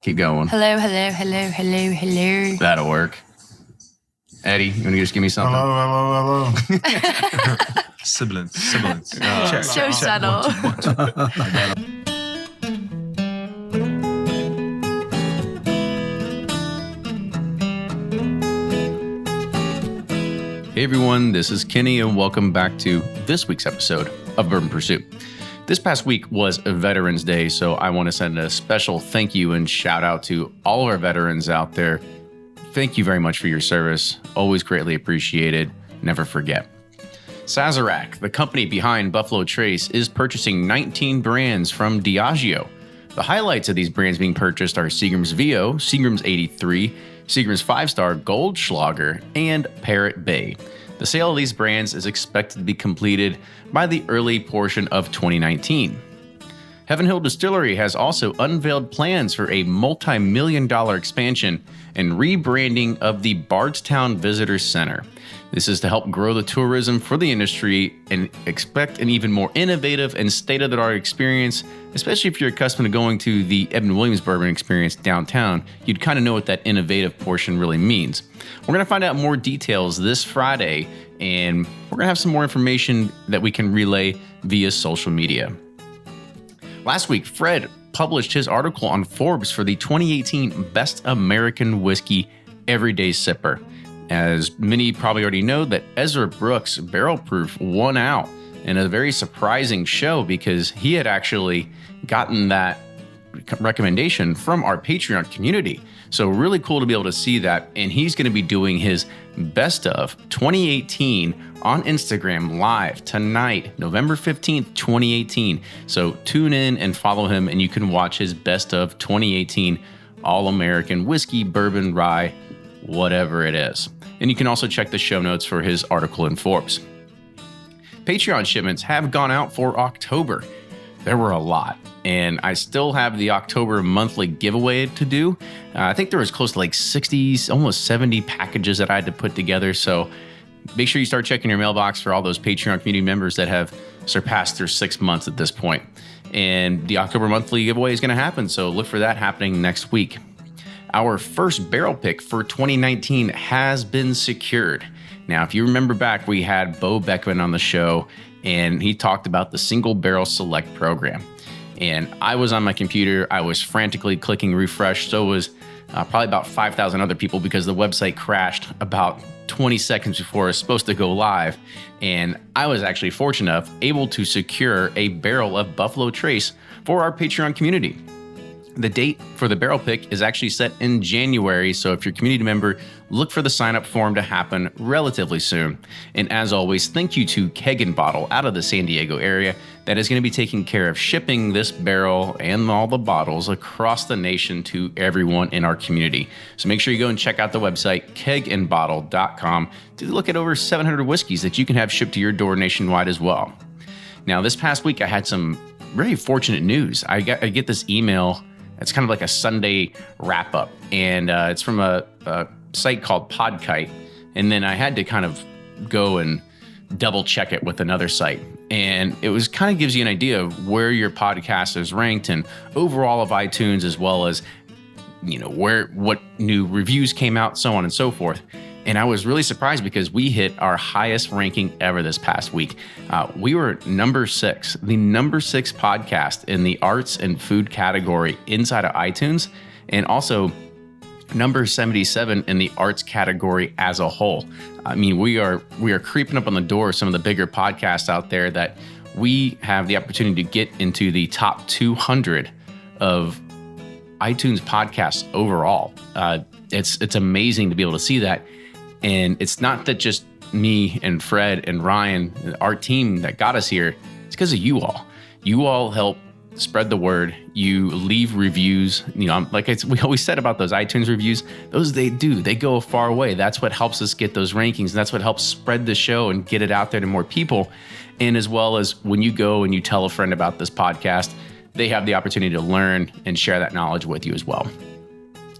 Keep going. Hello, hello, hello, hello, hello. That'll work. Eddie, you want to just give me something? Hello. Sibilance. So subtle. Hey everyone, this is Kenny and welcome back to this week's episode of Bourbon Pursuit. This past week was Veterans Day, so I want to send a special thank you and shout out to all of our veterans out there. Thank you very much for your service. Always greatly appreciated. Never forget. Sazerac, the company behind Buffalo Trace, is purchasing 19 brands from Diageo. The highlights of these brands being purchased are Seagram's VO, Seagram's 83, Seagram's 5-Star Goldschlager, and Parrot Bay. The sale of these brands is expected to be completed by the early portion of 2019. Heaven Hill Distillery has also unveiled plans for a multi-million-dollar expansion and rebranding of the Bardstown Visitor Center. This is to help grow the tourism for the industry and expect an even more innovative and state-of-the-art experience, especially if you're accustomed to going to the Edmund Williams Bourbon Experience downtown. You'd kind of know what that innovative portion really means. We're going to find out more details this Friday, and we're going to have some more information that we can relay via social media. Last week, Fred published his article on Forbes for the 2018 Best American Whiskey Everyday Sipper. As many probably already know, that Ezra Brooks Barrel Proof won out in a very surprising show because he had actually gotten that recommendation from our Patreon community. So really cool to be able to see that. And he's going to be doing his Best of 2018 on Instagram live tonight, November 15th, 2018. So tune in and follow him and you can watch his Best of 2018 All-American Whiskey, Bourbon, Rye, whatever it is. And you can also check the show notes for his article in Forbes. Patreon shipments have gone out for October. There were a lot, and I still have the October monthly giveaway to do. I think there was close to like 60, almost 70 packages that I had to put together. So make sure you start checking your mailbox for all those Patreon community members that have surpassed their 6 months at this point. And the October monthly giveaway is going to happen. So look for that happening next week. Our first barrel pick for 2019 has been secured. Now, if you remember back, we had Bo Beckman on the show, and he talked about the Single Barrel Select program. And I was on my computer. I was frantically clicking refresh. So was probably about 5,000 other people because the website crashed about 20 seconds before it was supposed to go live. And I was actually fortunate enough able to secure a barrel of Buffalo Trace for our Patreon community. The date for the barrel pick is actually set in January, so if you're a community member, look for the sign-up form to happen relatively soon. And as always, thank you to Keg & Bottle out of the San Diego area that is going to be taking care of shipping this barrel and all the bottles across the nation to everyone in our community. So make sure you go and check out the website, kegandbottle.com, to look at over 700 whiskeys that you can have shipped to your door nationwide as well. Now, this past week, I had some very fortunate news. I get this email. It's kind of like a Sunday wrap up, and it's from a site called Podkite. And then I had to kind of go and double check it with another site. And it was kind of gives you an idea of where your podcast is ranked and overall of iTunes, as well as, you know, what new reviews came out, so on and so forth. And I was really surprised because we hit our highest ranking ever this past week. We were number 6, the number 6 podcast in the arts and food category inside of iTunes, and also number 77 in the arts category as a whole. I mean, we are creeping up on the door of some of the bigger podcasts out there that we have the opportunity to get into the top 200 of iTunes podcasts overall. It's amazing to be able to see that. And it's not that just me and Fred and Ryan, our team that got us here. It's because of you all. You all help spread the word. You leave reviews. You know, we always said about those iTunes reviews, they go a far way. That's what helps us get those rankings. And that's what helps spread the show and get it out there to more people. And as well as when you go and you tell a friend about this podcast, they have the opportunity to learn and share that knowledge with you as well.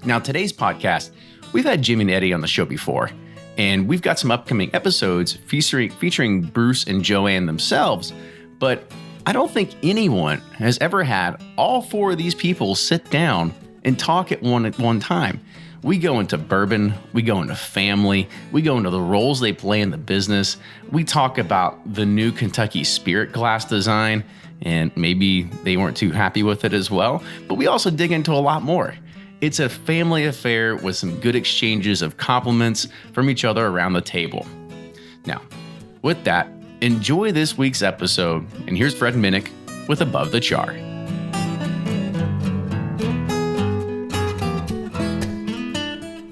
Now, today's podcast, we've had Jimmy and Eddie on the show before. And we've got some upcoming episodes featuring Bruce and JoAnn themselves, but I don't think anyone has ever had all 4 of these people sit down and talk at one time. We go into bourbon, we go into family, we go into the roles they play in the business. We talk about the new Kentucky Spirit glass design, and maybe they weren't too happy with it as well, but we also dig into a lot more. It's a family affair with some good exchanges of compliments from each other around the table. Now, with that, enjoy this week's episode, and here's Fred Minnick with Above the Char.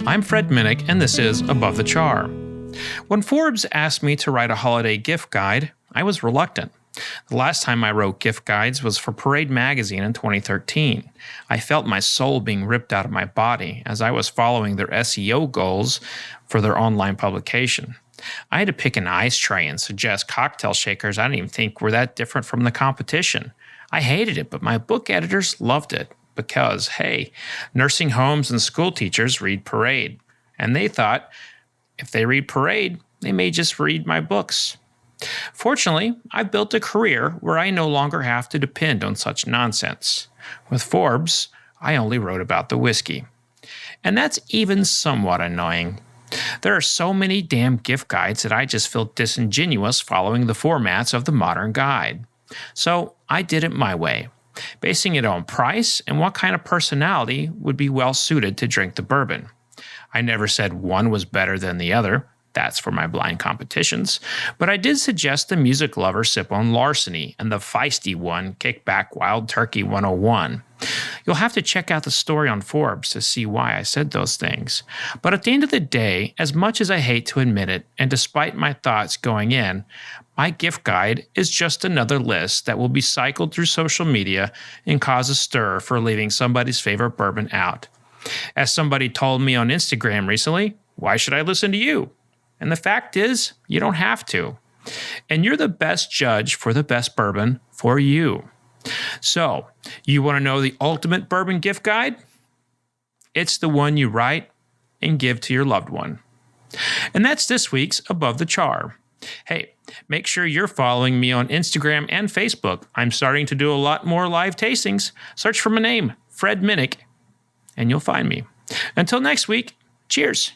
I'm Fred Minnick, and this is Above the Char. When Forbes asked me to write a holiday gift guide, I was reluctant. The last time I wrote gift guides was for Parade magazine in 2013. I felt my soul being ripped out of my body as I was following their SEO goals for their online publication. I had to pick an ice tray and suggest cocktail shakers I didn't even think were that different from the competition. I hated it, but my book editors loved it. Because, hey, nursing homes and school teachers read Parade. And they thought, if they read Parade, they may just read my books. Fortunately, I've built a career where I no longer have to depend on such nonsense. With Forbes, I only wrote about the whiskey. And that's even somewhat annoying. There are so many damn gift guides that I just feel disingenuous following the formats of the modern guide. So I did it my way, basing it on price and what kind of personality would be well suited to drink the bourbon. I never said one was better than the other. That's for my blind competitions. But I did suggest the music lover sip on Larceny and the feisty one kick back Wild Turkey 101. You'll have to check out the story on Forbes to see why I said those things. But at the end of the day, as much as I hate to admit it, and despite my thoughts going in, my gift guide is just another list that will be cycled through social media and cause a stir for leaving somebody's favorite bourbon out. As somebody told me on Instagram recently, why should I listen to you? And the fact is, you don't have to. And you're the best judge for the best bourbon for you. So, you want to know the ultimate bourbon gift guide? It's the one you write and give to your loved one. And that's this week's Above the Char. Hey, make sure you're following me on Instagram and Facebook. I'm starting to do a lot more live tastings. Search for my name, Fred Minnick, and you'll find me. Until next week, cheers.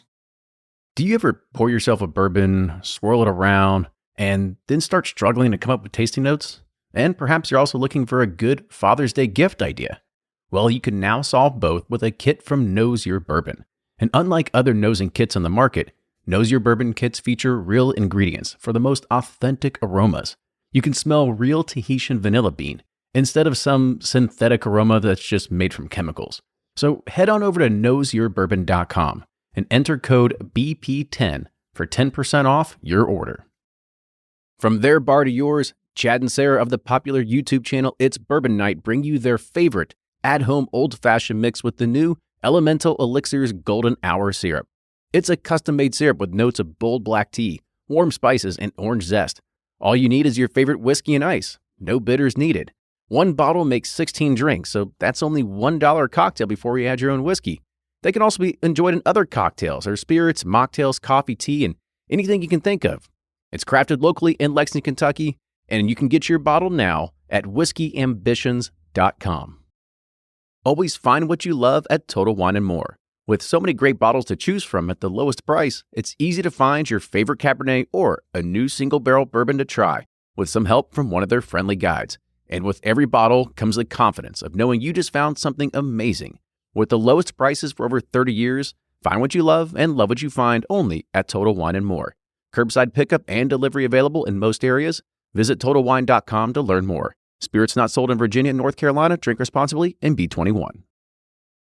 Do you ever pour yourself a bourbon, swirl it around, and then start struggling to come up with tasting notes? And perhaps you're also looking for a good Father's Day gift idea. Well, you can now solve both with a kit from Knows Your Bourbon. And unlike other nosing kits on the market, Knows Your Bourbon kits feature real ingredients for the most authentic aromas. You can smell real Tahitian vanilla bean instead of some synthetic aroma that's just made from chemicals. So head on over to knowsyourbourbon.com and enter code BP10 for 10% off your order. From their bar to yours, Chad and Sarah of the popular YouTube channel It's Bourbon Night bring you their favorite at-home old-fashioned mix with the new Elemental Elixir's Golden Hour Syrup. It's a custom-made syrup with notes of bold black tea, warm spices, and orange zest. All you need is your favorite whiskey and ice. No bitters needed. One bottle makes 16 drinks, so that's only $1 cocktail before you add your own whiskey. They can also be enjoyed in other cocktails or spirits, mocktails, coffee, tea, and anything you can think of. It's crafted locally in Lexington, Kentucky, and you can get your bottle now at whiskeyambitions.com. Always find what you love at Total Wine & More. With so many great bottles to choose from at the lowest price, it's easy to find your favorite Cabernet or a new single-barrel bourbon to try with some help from one of their friendly guides. And with every bottle comes the confidence of knowing you just found something amazing. With the lowest prices for over 30 years, find what you love and love what you find only at Total Wine & More. Curbside pickup and delivery available in most areas. Visit TotalWine.com to learn more. Spirits not sold in Virginia and North Carolina. Drink responsibly and be 21.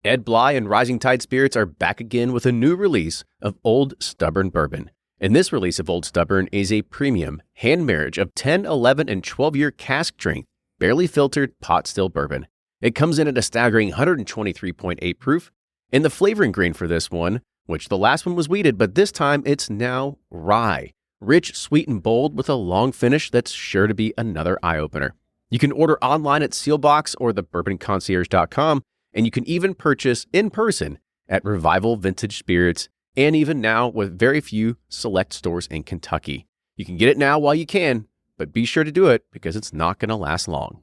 Ed Bly and Rising Tide Spirits are back again with a new release of Old Stubborn Bourbon. And this release of Old Stubborn is a premium hand marriage of 10, 11, and 12-year cask strength, barely filtered pot still bourbon. It comes in at a staggering 123.8 proof. And the flavoring grain for this one, which the last one was wheated, but this time it's now rye. Rich, sweet, and bold with a long finish that's sure to be another eye-opener. You can order online at Sealbox or thebourbonconcierge.com, and you can even purchase in person at Revival Vintage Spirits, and even now with very few select stores in Kentucky. You can get it now while you can, but be sure to do it because it's not going to last long.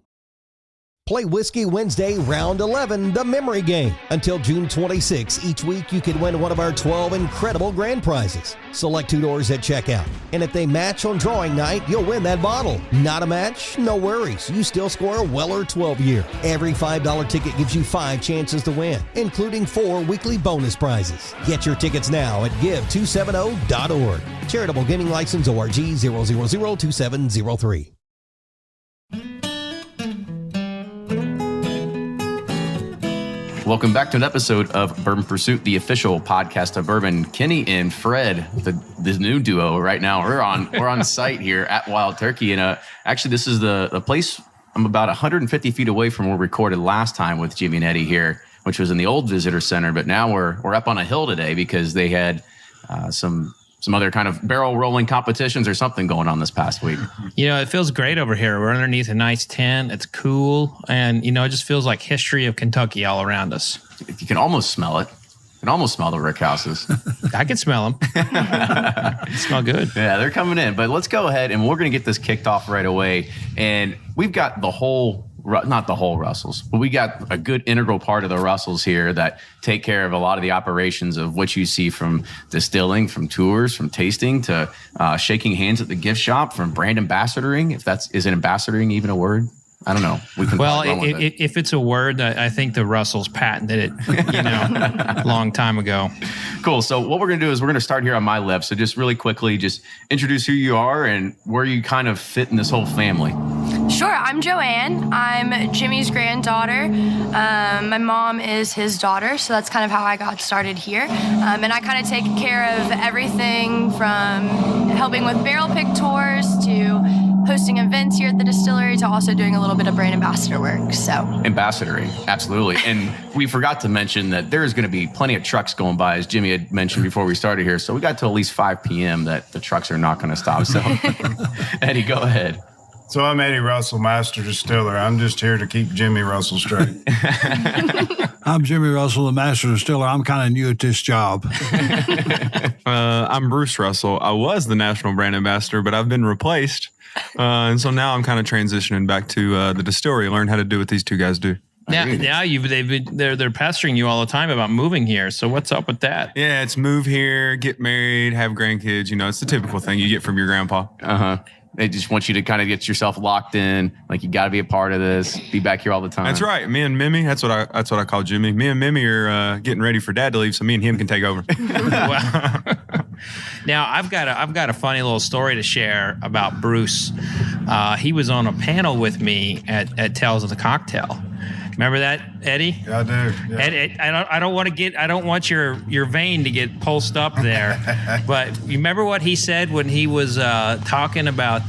Play Whiskey Wednesday Round 11, the memory game. Until June 26, each week you can win one of our 12 incredible grand prizes. Select 2 doors at checkout. And if they match on drawing night, you'll win that bottle. Not a match? No worries. You still score a Weller 12-year. Every $5 ticket gives you 5 chances to win, including 4 weekly bonus prizes. Get your tickets now at give270.org. Charitable Gaming License ORG 0002703. Welcome back to an episode of Bourbon Pursuit, the official podcast of Bourbon. Kenny and Fred, the new duo right now. We're on site here at Wild Turkey, and actually this is the place. I'm about 150 feet away from where we recorded last time with Jimmy and Eddie here, which was in the old visitor center. But now we're up on a hill today because they had some other kind of barrel rolling competitions or something going on this past week. You know, it feels great over here. We're underneath a nice tent. It's cool. And, you know, it just feels like history of Kentucky all around us. You can almost smell it. You can almost smell the rick houses. I can smell them. They smell good. Yeah, they're coming in. But let's go ahead and we're going to get this kicked off right away. And we've got not the whole Russells, but we got a good integral part of the Russells here that take care of a lot of the operations of what you see from distilling, from tours, from tasting to shaking hands at the gift shop, from brand ambassadoring. Is it ambassadoring even a word? I don't know. If it's a word, I think the Russells patented it, a long time ago. Cool. So what we're going to do is we're going to start here on my left. So just really quickly, just introduce who you are and where you kind of fit in this whole family. Sure, I'm JoAnn. I'm Jimmy's granddaughter. My mom is his daughter, so that's kind of how I got started here. And I kind of take care of everything from helping with barrel pick tours to hosting events here at the distillery to also doing a little bit of brand ambassador work. So ambassadoring, absolutely. And we forgot to mention that there is going to be plenty of trucks going by, as Jimmy had mentioned before we started here. So we got to at least 5 p.m. that the trucks are not going to stop. So Eddie, go ahead. So I'm Eddie Russell, Master Distiller. I'm just here to keep Jimmy Russell straight. I'm Jimmy Russell, the Master Distiller. I'm kind of new at this job. I'm Bruce Russell. I was the National Brand Ambassador, but I've been replaced. And so now I'm kind of transitioning back to the distillery, learn how to do what these two guys do. Now they're pestering you all the time about moving here. So what's up with that? Yeah, it's move here, get married, have grandkids. It's the typical thing you get from your grandpa. Uh-huh. They just want you to kind of get yourself locked in. Like, you got to be a part of this. Be back here all the time. That's right. Me and Mimi, that's what I call Jimmy. Me and Mimi are getting ready for Dad to leave, so me and him can take over. Wow. Now, I've got a funny little story to share about Bruce. He was on a panel with me at Tales of the Cocktail. Remember that, Eddie? Yeah, I do. Yeah. Eddie, I don't want your vein to get pulsed up there. But you remember what he said when he was talking about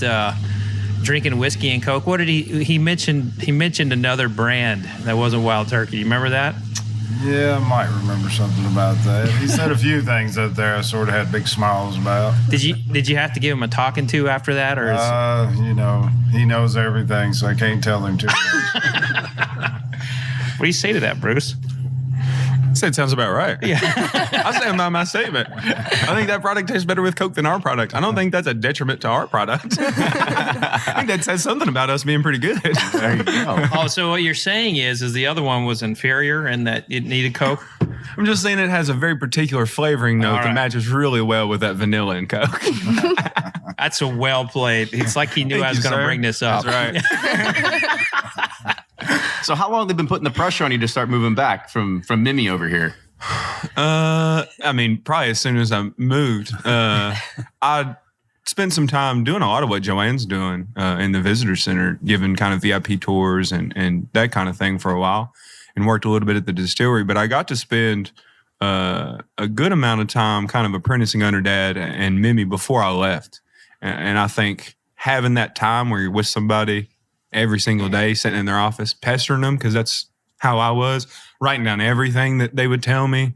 drinking whiskey and Coke? What did he mentioned? He mentioned another brand that wasn't Wild Turkey. You remember that? Yeah, I might remember something about that. He said a few things up there I sort of had big smiles about. Did you have to give him a talking to after that, or? He knows everything, so I can't tell him too much. What do you say to that, Bruce? I said it sounds about right. Yeah. I stand by my statement. I think that product tastes better with Coke than our product. I don't think that's a detriment to our product. I think that says something about us being pretty good. There you go. Oh, so what you're saying is the other one was inferior and that it needed Coke? I'm just saying it has a very particular flavoring note that matches really well with that vanilla and Coke. That's a well played. It's like he knew I was going to bring this up. That's right. So how long have they been putting the pressure on you to start moving back from Mimi over here? Probably as soon as I moved. I spent some time doing a lot of what JoAnn's doing in the visitor center, giving kind of VIP tours and that kind of thing for a while, and worked a little bit at the distillery. But I got to spend a good amount of time kind of apprenticing under Dad and Mimi before I left. And I think having that time where you're with somebody every single day, sitting in their office, pestering them, because that's how I was, writing down everything that they would tell me.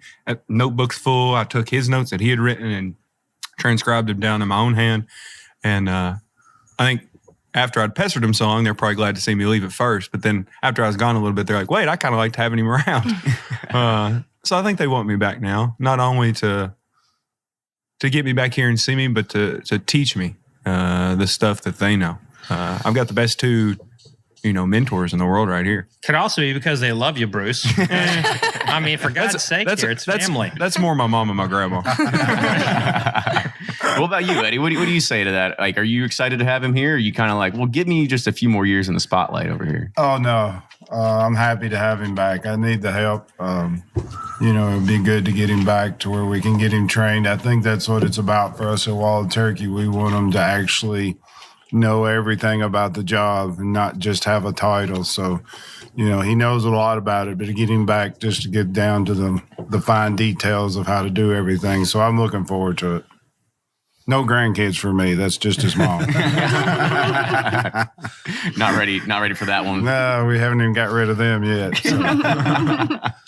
Notebooks full. I took his notes that he had written and transcribed them down in my own hand. And I think after I'd pestered them so long, they're probably glad to see me leave at first. But then after I was gone a little bit, they're like, wait, I kind of liked having him around. So I think they want me back now, not only to get me back here and see me, but to teach me the stuff that they know. I've got the best two mentors in the world right here. Could also be because they love you, Bruce. I mean, for God's sake, it's family. That's more my mom and my grandma. What about you, Eddie? What do you say to that? Like, are you excited to have him here? Or are you kind of like, well, give me just a few more years in the spotlight over here? Oh, no. I'm happy to have him back. I need the help. It'd be good to get him back to where we can get him trained. I think that's what it's about for us at Wild Turkey. We want him to actually know everything about the job and not just have a title. So, he knows a lot about it, but to get him back just to get down to the fine details of how to do everything. So I'm looking forward to it. No grandkids for me. That's just his mom. Not ready for that one. No, we haven't even got rid of them yet. So.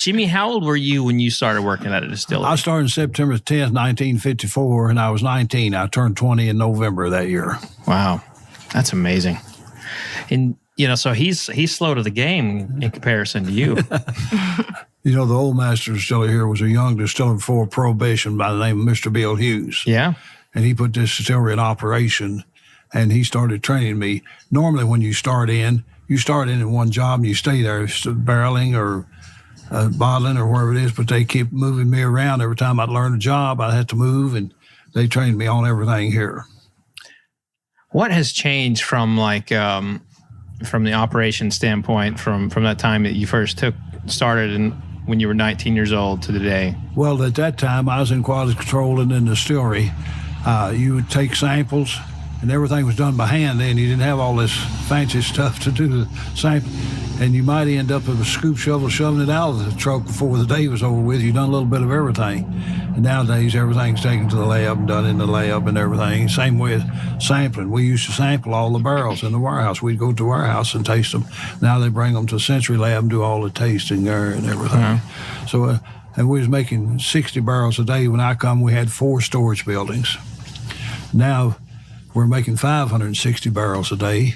Jimmy, how old were you when you started working at a distillery? I started September 10th, 1954, and I was 19. I turned 20 in November of that year. Wow. That's amazing. And, so he's slow to the game in comparison to you. The old master distiller here was a young distiller before Prohibition by the name of Mr. Bill Hughes. Yeah. And he put this distillery in operation, and he started training me. Normally, when you start in one job and you stay there, barreling or bottling or wherever it is, but they keep moving me around. Every time I'd learn a job, I'd have to move, and they trained me on everything here. What has changed from from the operation standpoint from that time that you first started when you were 19 years old to today? Well, at that time, I was in quality control in the distillery. You would take samples, and everything was done by hand then. You didn't have all this fancy stuff to do the sample. And you might end up with a scoop shovel shoving it out of the truck before the day was over with. You've done a little bit of everything. And nowadays, everything's taken to the lab and done in the lab and everything. Same with sampling. We used to sample all the barrels in the warehouse. We'd go to the warehouse and taste them. Now they bring them to the Sensory Lab and do all the tasting there and everything. Uh-huh. So, and we was making 60 barrels a day. When I come, we had 4 storage buildings. Now we're making 560 barrels a day.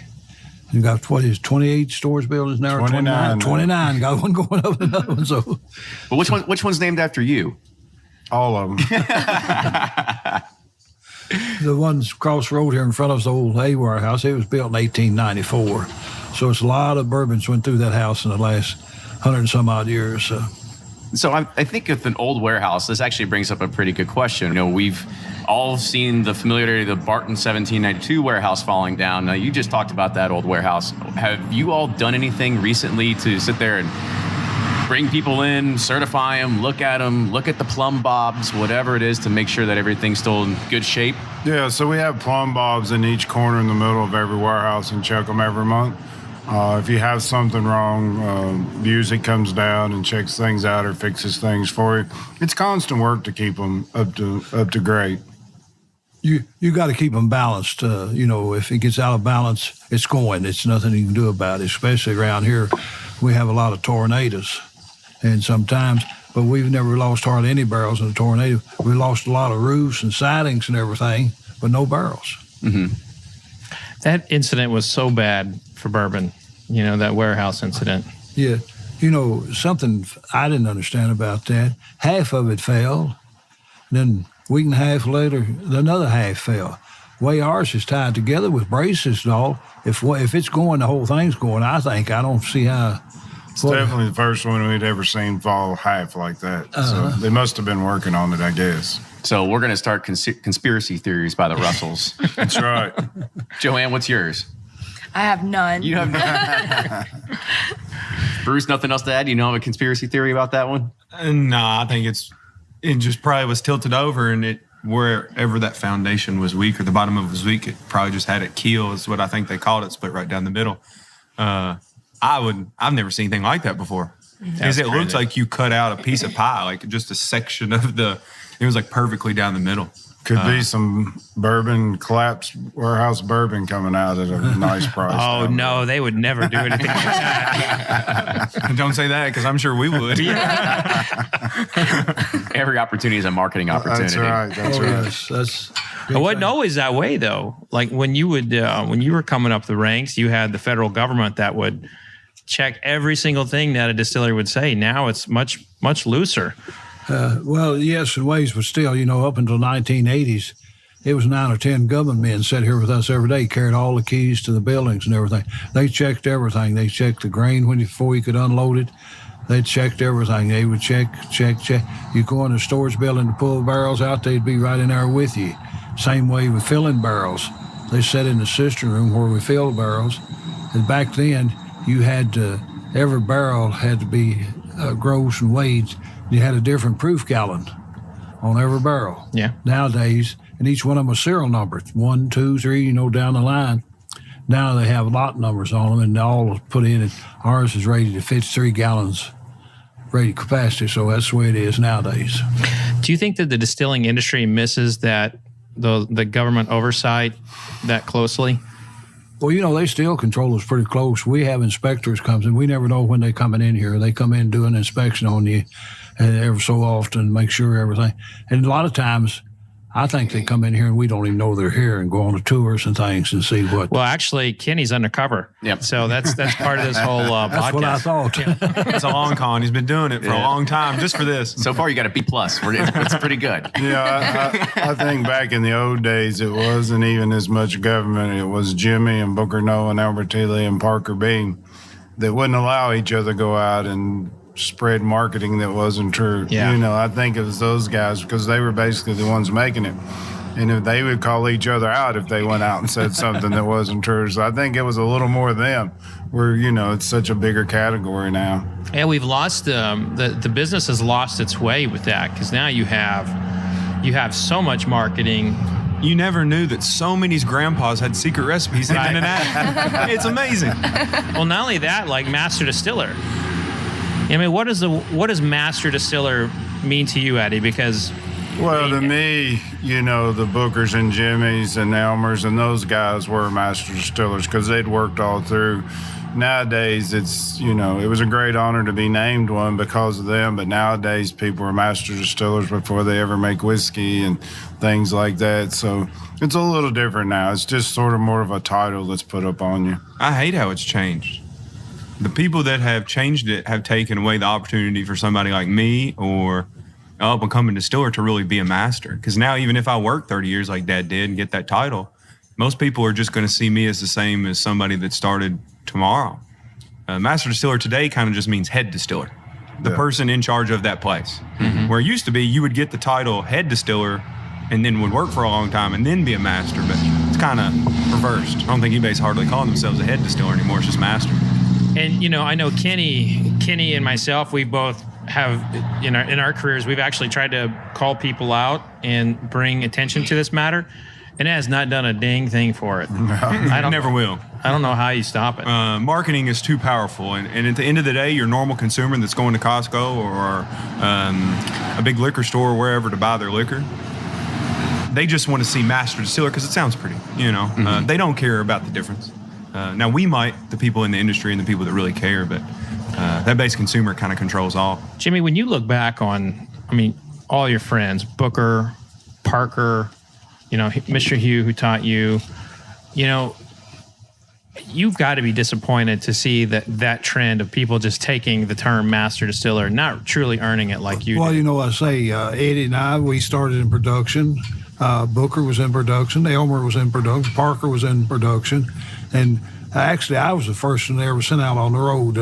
You got 28 storage buildings now? 29. 29. Got one going up and another one. So, but which one's named after you? All of them. The ones across the road here in front of us, the old hay warehouse, it was built in 1894. So it's a lot of bourbons went through that house in the last 100 and some odd years. So I think with an old warehouse, this actually brings up a pretty good question. We've all seen the familiarity of the Barton 1792 warehouse falling down. Now, you just talked about that old warehouse. Have you all done anything recently to sit there and bring people in, certify them, look at the plumb bobs, whatever it is, to make sure that everything's still in good shape? Yeah, so we have plumb bobs in each corner in the middle of every warehouse and check them every month. If you have something wrong, usually comes down and checks things out or fixes things for you. It's constant work to keep them up to grade. You got to keep them balanced. If it gets out of balance, it's going. It's nothing you can do about it. Especially around here, we have a lot of tornadoes, and sometimes. But we've never lost hardly any barrels in a tornado. We lost a lot of roofs and sidings and everything, but no barrels. Mm-hmm. That incident was so bad for bourbon. That warehouse incident. Yeah. Something I didn't understand about that. Half of it fell. Then a week and a half later, another half fell. The way ours is tied together with braces and all, if it's going, the whole thing's going, I don't see how. It's definitely the first one we'd ever seen fall half like that. Uh-huh. So they must have been working on it, I guess. So we're going to start conspiracy theories by the Russells. That's right. JoAnn, what's yours? I have none. You have none? Bruce, nothing else to add? You know a conspiracy theory about that one? No, I think it just probably was tilted over, and wherever that foundation was weak or the bottom of it was weak, it probably just had it keel is what I think they called it, split right down the middle. I've never seen anything like that before. Because it looks like you cut out a piece of pie, like just a section of it was like perfectly down the middle. Could be some bourbon, collapsed warehouse bourbon coming out at a nice price. Oh, no, they would never do anything like that. Don't say that, because I'm sure we would. Every opportunity is a marketing opportunity. That's right. Yes, it wasn't always that way, though. Like when you were coming up the ranks, you had the federal government that would check every single thing that a distillery would say. Now it's much, much looser. Well, yes, in ways, but still, up until the 1980s, it was 9 or 10 government men sat here with us every day, carried all the keys to the buildings and everything. They checked everything. They checked the grain before you could unload it. They checked everything. They would check. You go in the storage building to pull the barrels out, they'd be right in there with you. Same way with filling barrels. They sat in the cistern room where we fill the barrels. And back then, you had to, every barrel had to be gross and weighed. You had a different proof gallon on every barrel. Yeah. Nowadays, and each one of them was serial numbered, 1, 2, 3, down the line. Now they have lot numbers on them, and all is put in. And ours is rated to 53 gallons rated capacity, so that's the way it is nowadays. Do you think that the distilling industry misses that the government oversight that closely? Well, they still control us pretty close. We have inspectors comes in. We never know when they're coming in here. They come in and do an inspection on you every so often, make sure everything. And a lot of times, I think they come in here and we don't even know they're here and go on the tours and things and see what. Well, actually, Kenny's undercover. Yep. So that's part of this whole podcast. That's what I thought. It's a long con. He's been doing it for a long time just for this. So far, you got a B+. It's pretty good. I think back in the old days, it wasn't even as much government. It was Jimmy and Booker Noah and Albert Tilly and Parker Bean that wouldn't allow each other to go out and spread marketing that wasn't true. Yeah. I think it was those guys because they were basically the ones making it. And if they would call each other out if they went out and said something that wasn't true. So I think it was a little more them where, it's such a bigger category now. Yeah, we've lost the business has lost its way with that because now you have so much marketing. You never knew that so many's grandpas had secret recipes hidden in that. It's amazing. Well, not only that, like Master Distiller. I mean, what does Master Distiller mean to you, Eddie? Because to me, the Bookers and Jimmys and Elmers and those guys were master distillers because they'd worked all through. Nowadays, it's, it was a great honor to be named one because of them, but nowadays people are master distillers before they ever make whiskey and things like that. So it's a little different now. It's just sort of more of a title that's put up on you. I hate how it's changed. The people that have changed it have taken away the opportunity for somebody like me or up-and-coming distiller to really be a master. Because now, even if I work 30 years like Dad did and get that title, most people are just going to see me as the same as somebody that started tomorrow. Master distiller today kind of just means head distiller, the person in charge of that place. Mm-hmm. Where it used to be, you would get the title head distiller and then would work for a long time and then be a master. But it's kind of reversed. I don't think anybody's hardly calling themselves a head distiller anymore. It's just master. And, I know Kenny and myself, we both have, in our careers, we've actually tried to call people out and bring attention to this matter. And it has not done a dang thing for it. No, it never will. I don't know how you stop it. Marketing is too powerful. And at the end of the day, your normal consumer that's going to Costco or a big liquor store or wherever to buy their liquor, they just want to see Master Distiller because it sounds pretty, Mm-hmm. They don't care about the difference. Now, we might, the people in the industry and the people that really care, but that base consumer kind of controls all. Jimmy, when you look back on, all your friends, Booker, Parker, Mr. Hugh, who taught you, you've got to be disappointed to see that trend of people just taking the term master distiller, not truly earning it like you did. Well, I say, Eddie and I, we started in production. Booker was in production. Elmer was in production. Parker was in production. And actually, I was the first one they ever sent out on the road.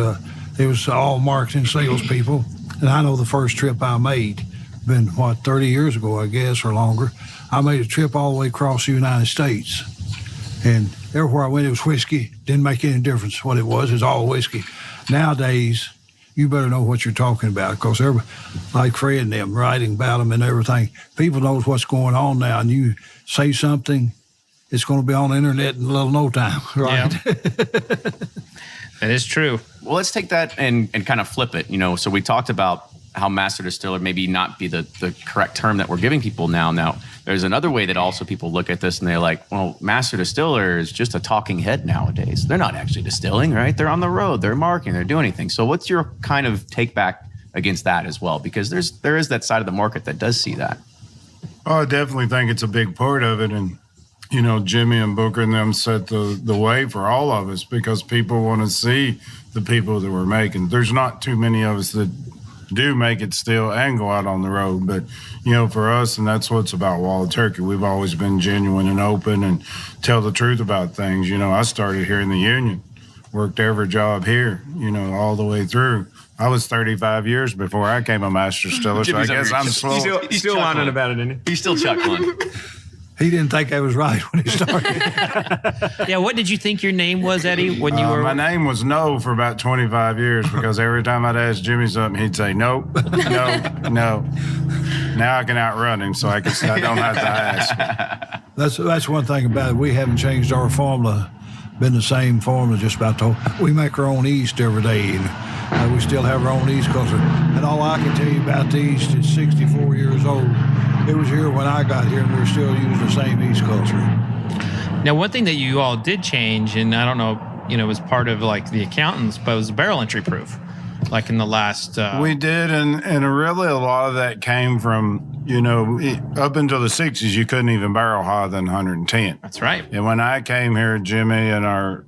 It was all marketing sales people. And I know the first trip I made, been, 30 years ago, I guess, or longer. I made a trip all the way across the United States. And everywhere I went, it was whiskey. Didn't make any difference what it was. It's all whiskey. Nowadays, you better know what you're talking about because everybody, like Fred and them, writing about them and everything. People knows what's going on now. And you say something, it's going to be on the internet in a little no time, right? Yeah. That is true. Well, let's take that and kind of flip it. So we talked about how master distiller maybe not be the correct term that we're giving people now. Now, there's another way that also people look at this and they're like, well, master distiller is just a talking head nowadays. They're not actually distilling, right? They're on the road, they're marketing, they're doing anything. So what's your kind of take back against that as well? Because there is that side of the market that does see that. Oh, I definitely think it's a big part of it. And, Jimmy and Booker and them set the way for all of us because people want to see the people that we're making. There's not too many of us that do make it still and go out on the road. But, for us, and that's what's about Wild Turkey, we've always been genuine and open and tell the truth about things. I started here in the union, worked every job here, all the way through. I was 35 years before I came a master distiller, so I guess I'm slow. He's still whining about it, isn't he? He's still chuckling. He didn't think I was right when he started. Yeah, what did you think your name was, Eddie, when you were? My name was No for about 25 years because every time I'd ask Jimmy something, he'd say, nope, no. Now I can outrun him, so I don't have to ask. That's one thing about it. We haven't changed our formula. Been the same formula just about the whole. We make our own yeast every day. And we still have our own yeast culture. And all I can tell you about the yeast is 64 years old. It was here when I got here, and we're still using the same yeast culture. Now, one thing that you all did change, and I don't know, it was part of like the accountants, but it was barrel entry proof, like in the last. We did, and really a lot of that came from, up until the 60s, you couldn't even barrel higher than 110. That's right. And when I came here, Jimmy and our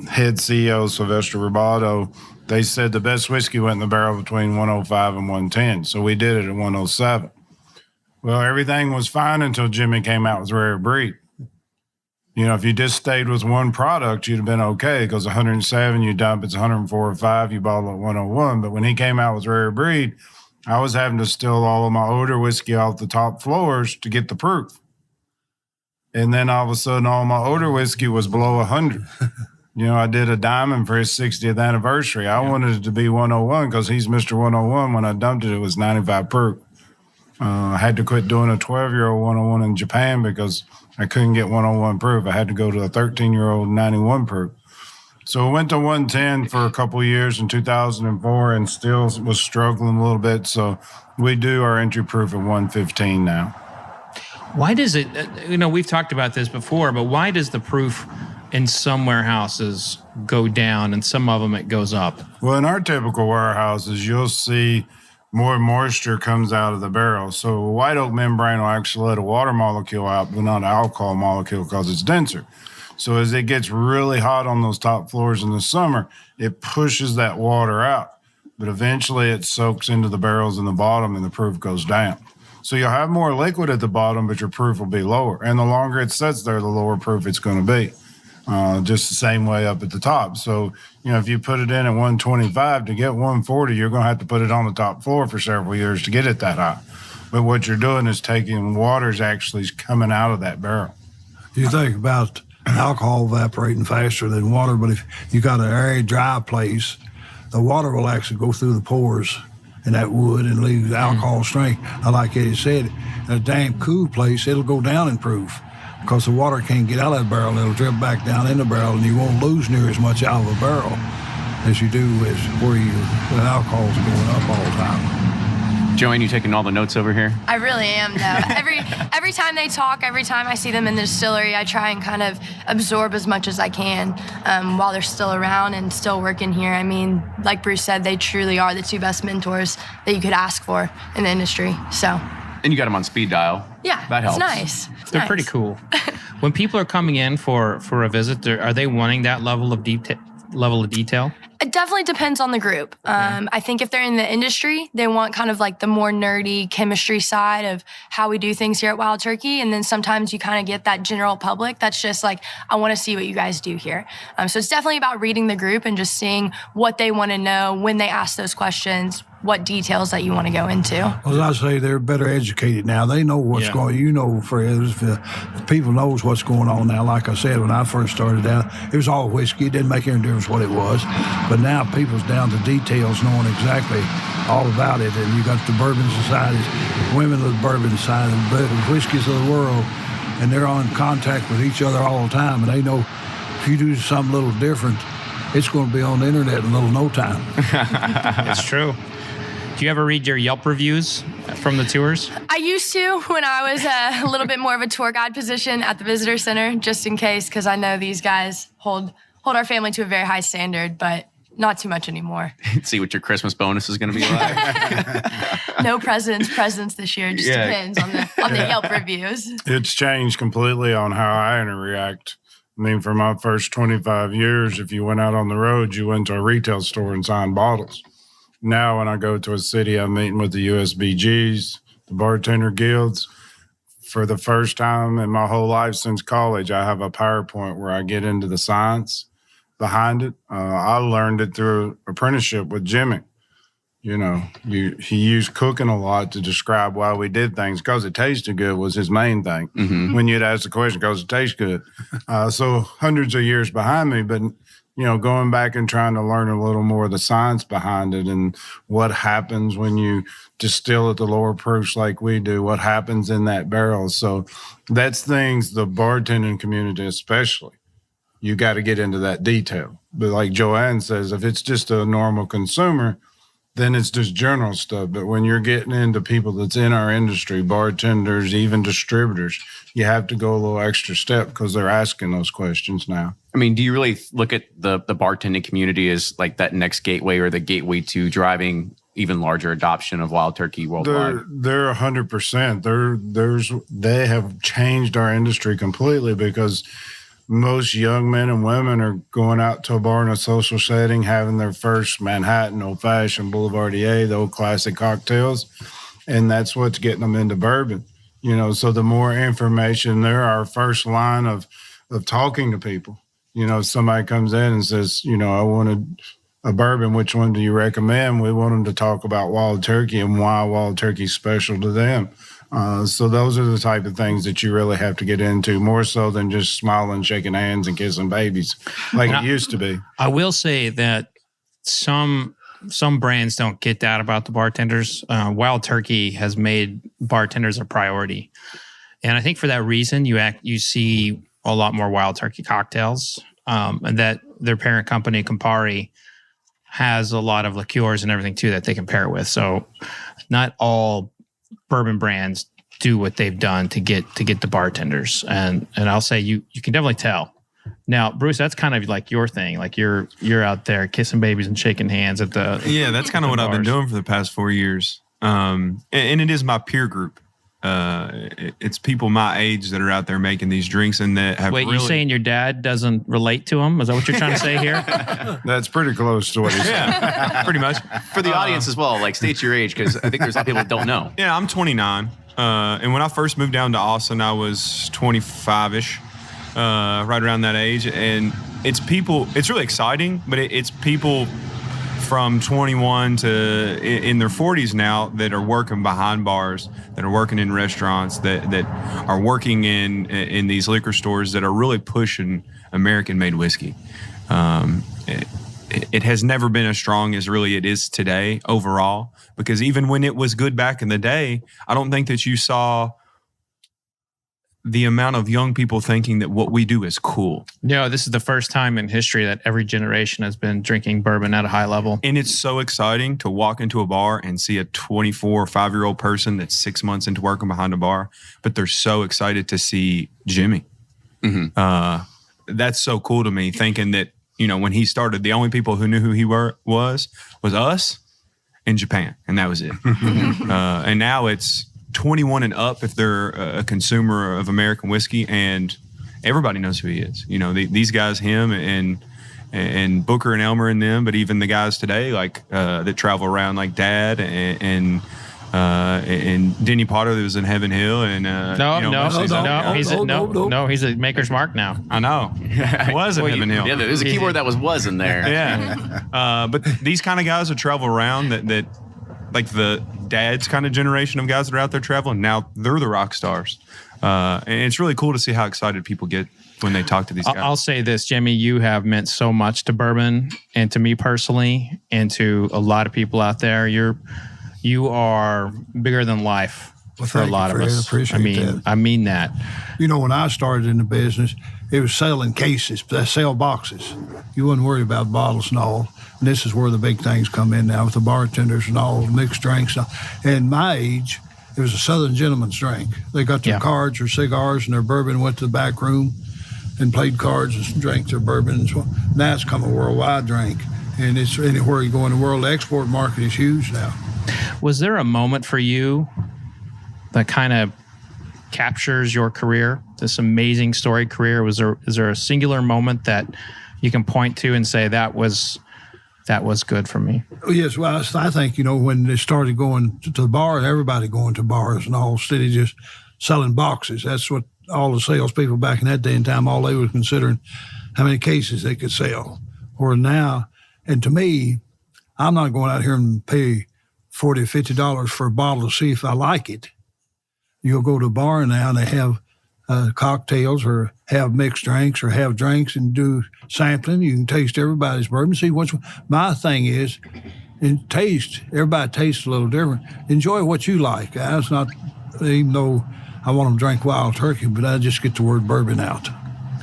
head CEO, Sylvester Roboto, they said the best whiskey went in the barrel between 105 and 110. So we did it at 107. Well, everything was fine until Jimmy came out with Rare Breed. If you just stayed with one product, you'd have been okay because 107, you dump, it's 104 or 5, you bottle at 101. But when he came out with Rare Breed, I was having to still all of my older whiskey off the top floors to get the proof. And then all of a sudden, all my older whiskey was below 100. I did a diamond for his 60th anniversary. I wanted it to be 101 because he's Mr. 101. When I dumped it, it was 95 proof. I had to quit doing a 12-year-old 101 in Japan because I couldn't get 101 proof. I had to go to a 13-year-old 91 proof. So I went to 110 for a couple of years in 2004 and still was struggling a little bit. So we do our entry proof at 115 now. Why does it, we've talked about this before, but why does the proof in some warehouses go down and some of them it goes up? Well, in our typical warehouses, you'll see more moisture comes out of the barrel. So a white oak membrane will actually let a water molecule out, but not an alcohol molecule because it's denser. So as it gets really hot on those top floors in the summer, it pushes that water out. But eventually it soaks into the barrels in the bottom and the proof goes down. So you'll have more liquid at the bottom, but your proof will be lower. And the longer it sits there, the lower proof it's going to be. Just the same way up at the top. So, if you put it in at 125 to get 140, you're going to have to put it on the top floor for several years to get it that high. But what you're doing is taking water's actually coming out of that barrel. You think about alcohol evaporating faster than water, but if you got an arid, dry place, the water will actually go through the pores in that wood and leave alcohol strength. Like Eddie said, in a damp, cool place, it'll go down in proof because the water can't get out of that barrel. It'll drip back down in the barrel, and you won't lose near as much out of a barrel as you do with where the alcohol's going up all the time. JoAnn, you taking all the notes over here? I really am, though. Every time they talk, every time I see them in the distillery, I try and kind of absorb as much as I can while they're still around and still working here. I mean, like Bruce said, they truly are the two best mentors that you could ask for in the industry. So. And you got them on speed dial. Yeah, that helps. It's nice. They're pretty cool. When people are coming in for a visit, are they wanting that level of detail? It definitely depends on the group. I think if they're in the industry, they want kind of like the more nerdy chemistry side of how we do things here at Wild Turkey. And then sometimes you kind of get that general public that's just like, I want to see what you guys do here. So it's definitely about reading the group and just seeing what they want to know when they ask those questions, what details that you want to go into. Well, as I say, they're better educated now. They know what's going on. People knows what's going on now. Like I said, when I first started out, it was all whiskey. It didn't make any difference what it was. But now people's down to details, knowing exactly all about it. And you got the Bourbon Societies, women of the Bourbon Society, the whiskeys of the world, and they're on contact with each other all the time. And they know if you do something a little different, it's going to be on the internet in a little no time. It's true. Do you ever read your Yelp reviews from the tours? I used to when I was a little bit more of a tour guide position at the visitor center, just in case, because I know these guys hold our family to a very high standard, but not too much anymore. See what your Christmas bonus is going to be like. No presents this year. It just depends on the Yelp reviews. It's changed completely on how I interact. I mean, for my first 25 years, if you went out on the road, you went to a retail store and signed bottles. now when I go to a city, I'm meeting with the USBGs, the bartender guilds. For the first time in my whole life since college, I have a PowerPoint where I get into the science behind it. I learned it through apprenticeship with Jimmy. You know, he used cooking a lot to describe why we did things. Because it tasted good was his main thing. When you'd ask the question, because it tastes good. So hundreds of years behind me, but, going back and trying to learn a little more of the science behind it and what happens when you distill at the lower proofs like we do, what happens in that barrel. So that's things the bartending community especially, you got to get into that detail. But like JoAnn says, if it's just a normal consumer, then it's just general stuff. But when you're getting into people that's in our industry, bartenders, even distributors, you have to go a little extra step because they're asking those questions now. I mean, do you really look at the bartending community as like that next gateway or the gateway to driving even larger adoption of wild turkey worldwide? They're 100%. They have changed our industry completely because most young men and women are going out to a bar in a social setting, having their first Manhattan, Old Fashioned, Boulevardier, the old classic cocktails. And that's what's getting them into bourbon. So the more information, they're our first line of talking to people. If somebody comes in and says, I wanted a bourbon, which one do you recommend? We want them to talk about wild turkey and why wild turkey is special to them. So those are the type of things that you really have to get into, more so than just smiling, shaking hands, and kissing babies like it used to be. I will say that some brands don't get that about the bartenders. Wild Turkey has made bartenders a priority, and I think for that reason, you see a lot more Wild Turkey cocktails, and that their parent company Campari has a lot of liqueurs and everything too that they can pair it with. So not all bourbon brands do what they've done to get the bartenders, and I'll say you can definitely tell. Now, Bruce, that's kind of like your thing. Like you're out there kissing babies and shaking hands at the that's kind of what I've been doing for the past 4 years. And it is my peer group. It's people my age that are out there making these drinks and that have. Wait, you're saying your dad doesn't relate to them? Is that what you're trying to say here? That's pretty close to what he said. Yeah, pretty much. For the audience as well, like state your age, because I think there's a lot of people that don't know. Yeah, I'm 29. And when I first moved down to Austin, I was 25-ish, right around that age. And it's really exciting, but it's people from 21 to in their 40s now that are working behind bars, that are working in restaurants, that are working in these liquor stores that are really pushing American-made whiskey. It has never been as strong as really it is today overall, because even when it was good back in the day, I don't think that you saw the amount of young people thinking that what we do is cool. No, this is the first time in history that every generation has been drinking bourbon at a high level. And it's so exciting to walk into a bar and see a 24 or 5-year-old person that's 6 months into working behind a bar, but they're so excited to see Jimmy. That's so cool to me, thinking that, when he started, the only people who knew who he was us in Japan, and that was it. And now it's 21 and up if they're a consumer of American whiskey, and everybody knows who he is. These guys, him and Booker and Elmer and them, but even the guys today, like that travel around, like Dad and Denny Potter that was in Heaven Hill, and he's a Maker's Mark now. I know. He was in Heaven Hill. Yeah, there's a keyword that was in there. Yeah. But these kind of guys that travel around that like the dad's kind of generation of guys that are out there traveling, now they're the rock stars. And it's really cool to see how excited people get when they talk to these guys. I'll say this, Jimmy, you have meant so much to bourbon and to me personally and to a lot of people out there. You are bigger than life for a lot of us. I mean that. When I started in the business, it was selling cases, sell boxes. You wouldn't worry about bottles and all. And this is where the big things come in now with the bartenders and all the mixed drinks. And my age, it was a Southern gentleman's drink. They got their cards or cigars and their bourbon, went to the back room and played cards and drank their bourbon. Now it's come a worldwide drink. And it's anywhere you go in the world. The export market is huge now. Was there a moment for you that kind of captures your career, this amazing storied career? Is there a singular moment that you can point to and say that was that was good for me. Yes, well, I think, when they started going to the bar, everybody going to bars and all, instead of just selling boxes. That's what all the salespeople back in that day and time, all they were considering how many cases they could sell. Or now, and to me, I'm not going out here and pay $40 or $50 for a bottle to see if I like it. You'll go to a bar now and they have cocktails or have mixed drinks or have drinks and do sampling. You can taste everybody's bourbon. See my thing is, in taste, everybody tastes a little different. Enjoy what you like, guys. Not, even though I want them to drink Wild Turkey, but I just get the word bourbon out.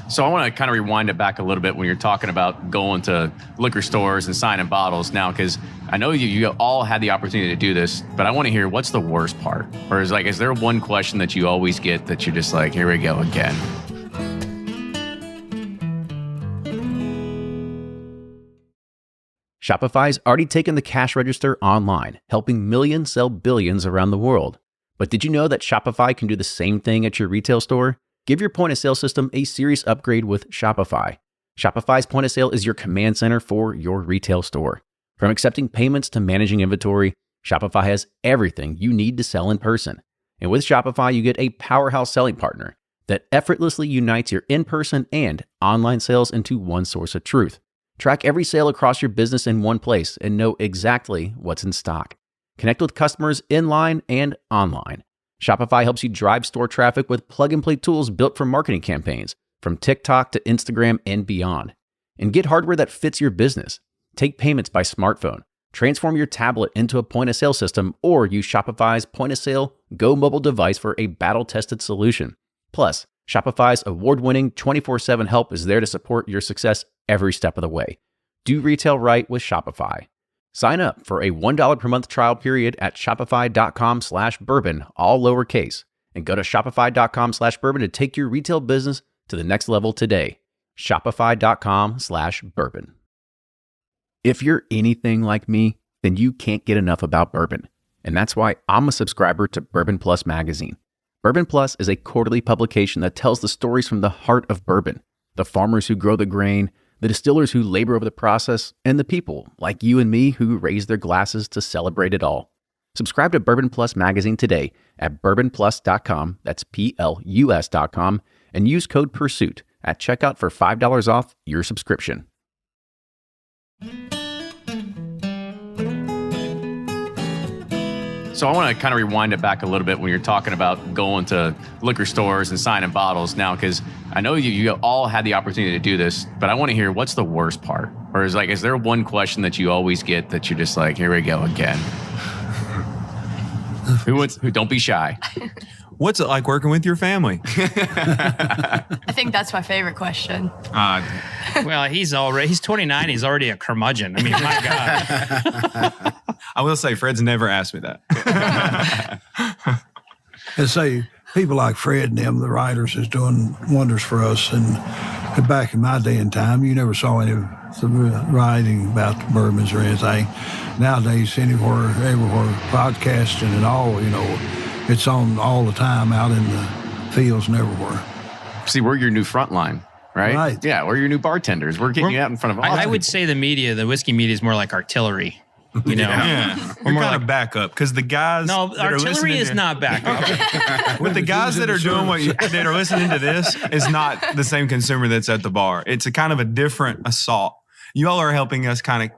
So I want to kind of rewind it back a little bit when you're talking about going to liquor stores and signing bottles now, because I know you all had the opportunity to do this, but I want to hear what's the worst part? Or is there one question that you always get that you're just like, here we go again? Shopify's already taken the cash register online, helping millions sell billions around the world. But did you know that Shopify can do the same thing at your retail store? Give your point-of-sale system a serious upgrade with Shopify. Shopify's point-of-sale is your command center for your retail store. From accepting payments to managing inventory, Shopify has everything you need to sell in person. And with Shopify, you get a powerhouse selling partner that effortlessly unites your in-person and online sales into one source of truth. Track every sale across your business in one place and know exactly what's in stock. Connect with customers in-line and online. Shopify helps you drive store traffic with plug-and-play tools built for marketing campaigns, from TikTok to Instagram and beyond. And get hardware that fits your business. Take payments by smartphone, transform your tablet into a point-of-sale system, or use Shopify's point-of-sale Go mobile device for a battle-tested solution. Plus, Shopify's award-winning 24/7 help is there to support your success every step of the way. Do retail right with Shopify. Sign up for a $1 per month trial period at shopify.com/bourbon, all lowercase, and go to shopify.com/bourbon to take your retail business to the next level today. Shopify.com/bourbon. If you're anything like me, then you can't get enough about bourbon. And that's why I'm a subscriber to Bourbon Plus magazine. Bourbon Plus is a quarterly publication that tells the stories from the heart of bourbon, the farmers who grow the grain, the distillers who labor over the process, and the people like you and me who raise their glasses to celebrate it all. Subscribe to Bourbon Plus magazine today at bourbonplus.com, that's PLUS.com, and use code PURSUIT at checkout for $5 off your subscription. So I want to kind of rewind it back a little bit when you're talking about going to liquor stores and signing bottles now, because I know you all had the opportunity to do this, but I want to hear what's the worst part? Or is there one question that you always get that you're just like, here we go again? Who don't be shy. What's it like working with your family? I think that's my favorite question. Well, he's 29. He's already a curmudgeon. I mean, my God. I will say, Fred's never asked me that. And say, people like Fred and them, the writers, is doing wonders for us. And back in my day and time, you never saw any writing about bourbons or anything. Nowadays, everywhere, podcasting and all, it's on all the time out in the fields and everywhere. See, we're your new front line, right? Right. Yeah, we're your new bartenders. We're getting you out in front of all. I would say the whiskey media is more like artillery. Yeah. We're more like backup, because the guys. No, artillery is not backup. With the guys that are doing that are listening to this is not the same consumer that's at the bar. It's a kind of a different assault. You all are helping us kind of.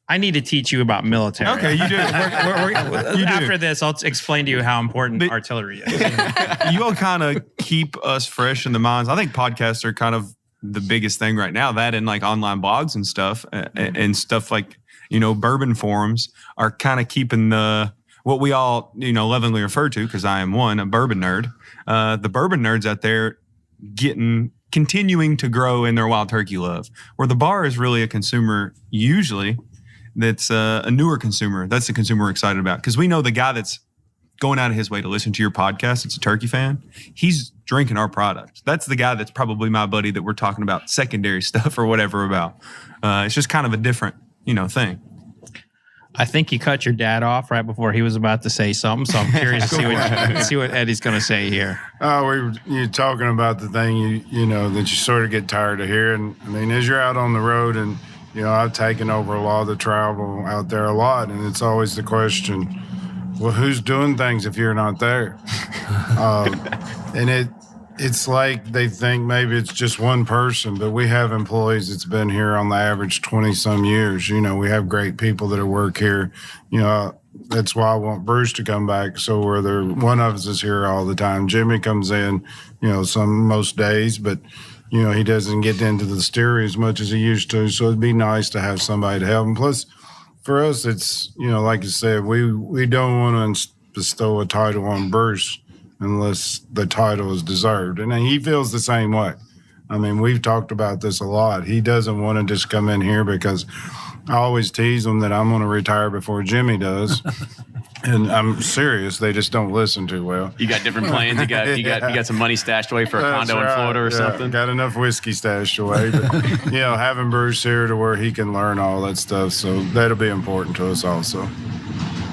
I need to teach you about military. Okay, you do. After this, I'll explain to you how important artillery is. You all kind of keep us fresh in the minds. I think podcasts are kind of the biggest thing right now. That and like online blogs and stuff, and stuff like bourbon forums are kind of keeping what we all lovingly refer to, because I am one, a bourbon nerd. The bourbon nerds out there continuing to grow in their wild turkey love, where the bar is really a consumer usually. That's a newer consumer. That's the consumer we're excited about, because we know the guy that's going out of his way to listen to your podcast, it's a turkey fan, he's drinking our product. That's the guy that's probably my buddy that we're talking about secondary stuff or whatever about. It's just kind of a different, thing. I think you cut your dad off right before he was about to say something, so I'm curious to see what Eddie's going to say here. You're talking about the thing that you sort of get tired of hearing. I mean, as you're out on the road and I've taken over a lot of the travel out there a lot, and it's always the question, well, who's doing things if you're not there? And it's like they think maybe it's just one person, but we have employees that's been here on the average 20-some years. We have great people that work here. That's why I want Bruce to come back, so whether one of us is here all the time. Jimmy comes in, most days, but he doesn't get into the distillery as much as he used to. So it'd be nice to have somebody to help him. Plus, for us, it's like you said, we don't want to bestow a title on Bruce unless the title is deserved, and he feels the same way. I mean, we've talked about this a lot. He doesn't want to just come in here because I always tease him that I'm going to retire before Jimmy does. And I'm serious. They just don't listen too well. You got different plans. You got some money stashed away for a condo in Florida or something. Got enough whiskey stashed away. But, having Bruce here to where he can learn all that stuff. So that'll be important to us also.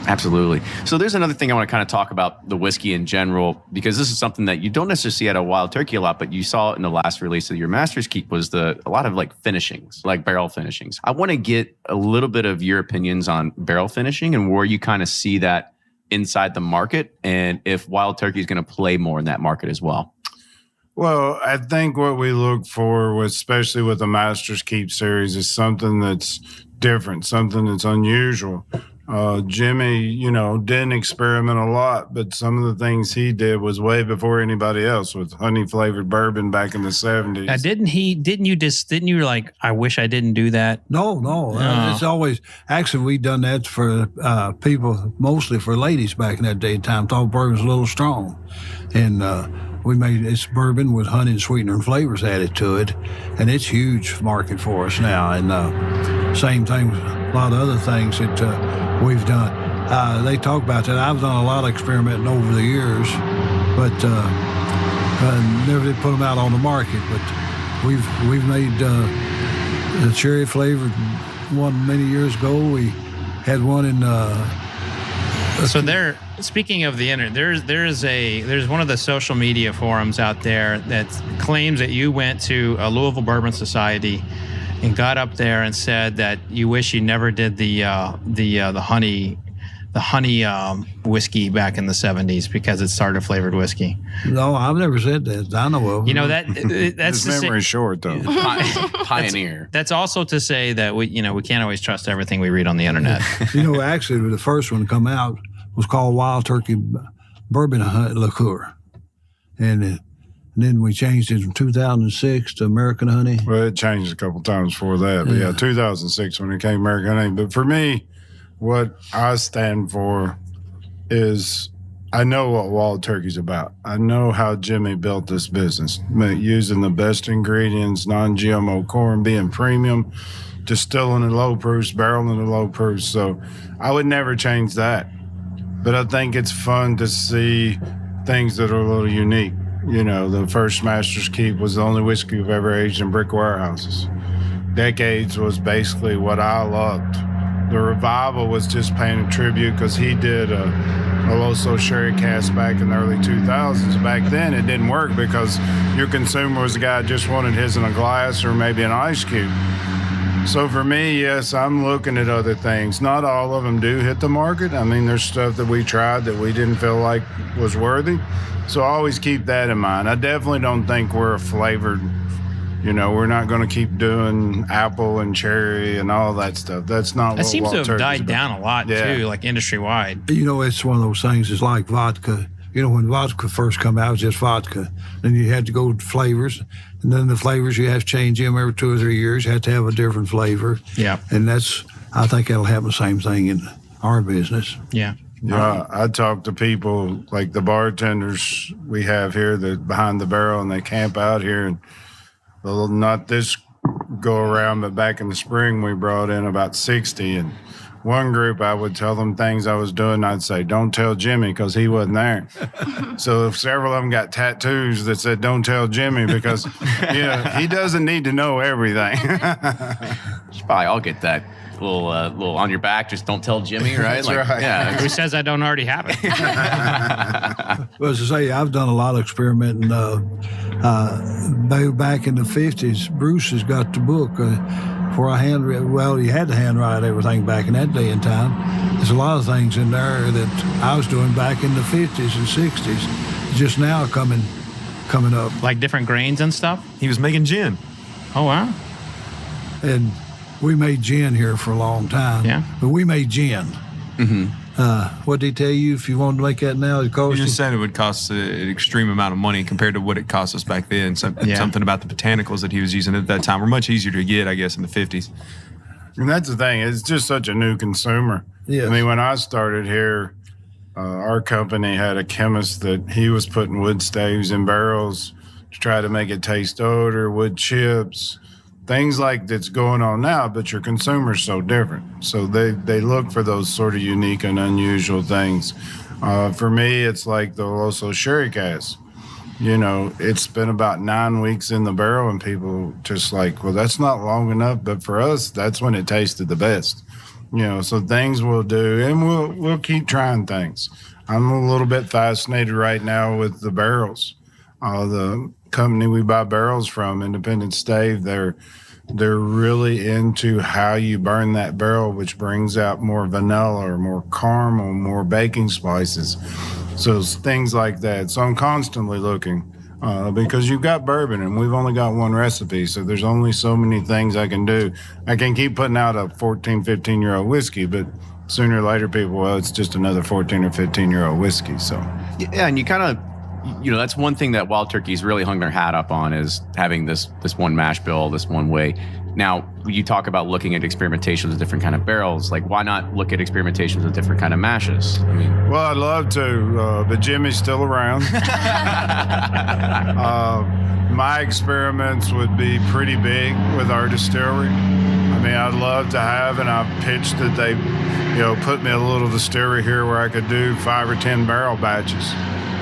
Absolutely. So there's another thing I want to kind of talk about the whiskey in general, because this is something that you don't necessarily see at a Wild Turkey a lot, but you saw it in the last release of your Master's Keep was a lot of like finishings, like barrel finishings. I want to get a little bit of your opinions on barrel finishing and where you kind of see that inside the market, and if Wild Turkey is going to play more in that market as well. Well, I think what we look for, especially with the Master's Keep series, is something that's different, something that's unusual. Jimmy, didn't experiment a lot, but some of the things he did was way before anybody else with honey flavored bourbon back in the 70s. Now, didn't you like, I wish I didn't do that? No. It's always, actually, we done that for people, mostly for ladies back in that day and time. Thought bourbon was a little strong. And, we made it's bourbon with honey and sweetener and flavors added to it, and it's huge market for us now. And same thing with a lot of other things that we've done. They talk about that. I've done a lot of experimenting over the years, but never did put them out on the market. But we've made the cherry flavored one many years ago. We had one in. So there. Speaking of the internet, there's one of the social media forums out there that claims that you went to a Louisville Bourbon Society and got up there and said that you wish you never did the honey whiskey back in the 70s because it started flavored whiskey. No, I've never said that. I know of. That's his memory short though. Pioneer. That's also to say that we can't always trust everything we read on the internet. Actually, the first one to come out was called Wild Turkey Bourbon Liqueur. And then we changed it from 2006 to American Honey. Well, it changed a couple times before that. But 2006 when it came American Honey. But for me, what I stand for is I know what Wild Turkey's about. I know how Jimmy built this business, using the best ingredients, non-GMO corn, being premium, distilling in low proofs, barreling in low proofs. So I would never change that. But I think it's fun to see things that are a little unique. The first Master's Keep was the only whiskey we've ever aged in brick warehouses. Decades was basically what I loved. The Revival was just paying a tribute because he did a Loso sherry cask back in the early 2000s. Back then, it didn't work because your consumer was the guy that just wanted his in a glass or maybe an ice cube. So for me, yes, I'm looking at other things. Not all of them do hit the market. I mean, there's stuff that we tried that we didn't feel like was worthy. So I always keep that in mind. I definitely don't think we're a flavored, we're not going to keep doing apple and cherry and all that stuff. That's not what seems to Wild have Turkey's died down a lot, too, like industry-wide. It's one of those things. It's like vodka. When vodka first come out, it was just vodka. Then you had to go to flavors. And then the flavors, you have to change them every 2 or 3 years. You have to have a different flavor. Yeah. And I think that'll happen the same thing in our business. Yeah. Yeah, I talk to people like the bartenders we have here that behind the barrel, and they camp out here. And not this go around, but back in the spring, we brought in about 60. And one group, I would tell them things I was doing. I'd say, don't tell Jimmy, because he wasn't there. So if several of them got tattoos that said, don't tell Jimmy, because he doesn't need to know everything. Should probably all get that little on your back. Just don't tell Jimmy, right? That's right. Yeah. Who says I don't already have it? Well, as I say, I've done a lot of experimenting. Back in the 50s, Bruce has got the book. before I you had to handwrite everything back in that day and time. There's a lot of things in there that I was doing back in the 50s and 60s, just now coming up. Like different grains and stuff? He was making gin. Oh, wow. And we made gin here for a long time. Yeah. But we made gin. Mm-hmm. What did he tell you if you wanted to make that now? It cost You just said it would cost an extreme amount of money compared to what it cost us back then. Something about the botanicals that he was using at that time were much easier to get, I guess, in the 50s. And that's the thing. It's just such a new consumer. Yes. I mean, when I started here, our company had a chemist that he was putting wood staves in barrels to try to make it taste odor, wood chips, things like that's going on now, but your consumer's so different. So they look for those sort of unique and unusual things. For me, it's like the Oloroso sherry cask. You know, it's been about 9 weeks in the barrel, and people just like, well, that's not long enough. But for us, that's when it tasted the best. You know, so things we'll do, and we'll keep trying things. I'm a little bit fascinated right now with the barrels. The company we buy barrels from, Independent Stave, they're really into how you burn that barrel, which brings out more vanilla or more caramel, more baking spices. So it's things like that. So I'm constantly looking because you've got bourbon and we've only got one recipe. So there's only so many things I can do. I can keep putting out a 14, 15-year-old whiskey, but sooner or later people, well, it's just another 14 or 15-year-old whiskey. So Yeah, and you kind of, you know, that's one thing that Wild Turkey's really hung their hat up on is having this one mash bill, this one way. Now, you talk about looking at experimentations with different kind of barrels. Like, why not look at experimentations with different kind of mashes? I mean, well, I'd love to, but Jimmy's still around. My experiments would be pretty big with our distillery. I mean, I'd love to have, and I've pitched that they, you know, put me a little distillery here where I could do 5 or 10 barrel batches.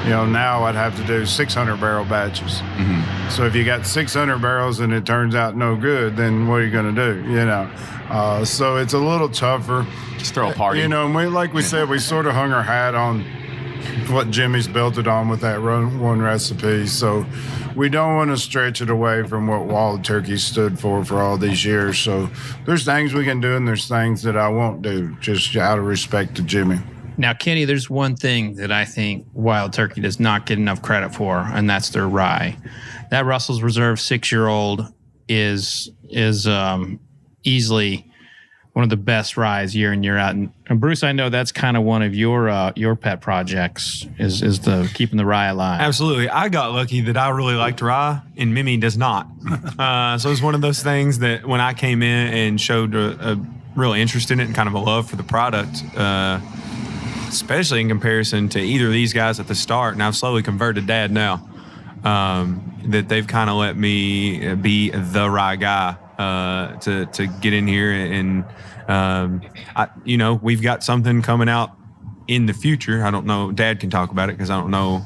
You know, now I'd have to do 600 barrel batches. Mm-hmm. So if you got 600 barrels and it turns out no good, then what are you going to do? You know, so it's a little tougher. Just throw a party. You know, and we said, we sort of hung our hat on what Jimmy's built it on with that one recipe. So we don't want to stretch it away from what Wild Turkey stood for all these years. So there's things we can do and there's things that I won't do just out of respect to Jimmy. Now, Kenny, there's one thing that I think Wild Turkey does not get enough credit for, and that's their rye. That Russell's Reserve 6-year-old is easily one of the best ryes year in, year out. And Bruce, I know that's kind of one of your pet projects is the keeping the rye alive. Absolutely. I got lucky that I really liked rye, and Mimi does not. So it's one of those things that when I came in and showed a real interest in it and kind of a love for the product, especially in comparison to either of these guys at the start, and I've slowly converted Dad now, that they've kind of let me be the rye guy to get in here. And, we've got something coming out in the future. I don't know. Dad can talk about it because I don't know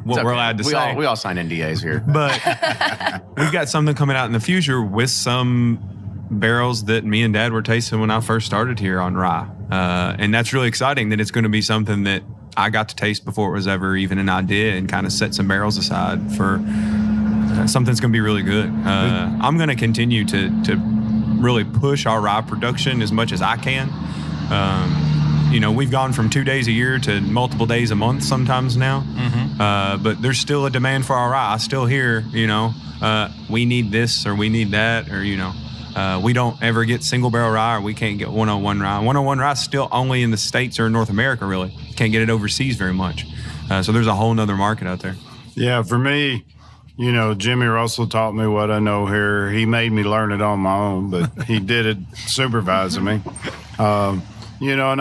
what we're allowed to say. We all sign NDAs here. But we've got something coming out in the future with some barrels that me and Dad were tasting when I first started here on rye. And that's really exciting that it's going to be something that I got to taste before it was ever even an idea and kind of set some barrels aside for something that's going to be really good. I'm going to continue to really push our rye production as much as I can. We've gone from 2 days a year to multiple days a month sometimes now. Mm-hmm. But there's still a demand for our rye. I still hear, we need this or we need that, or, we don't ever get single barrel rye, or we can't get 101 rye. 101 rye is still only in the States or in North America, really. Can't get it overseas very much. So there's a whole nother market out there. Yeah, for me, Jimmy Russell taught me what I know here. He made me learn it on my own, but he did it supervising me. And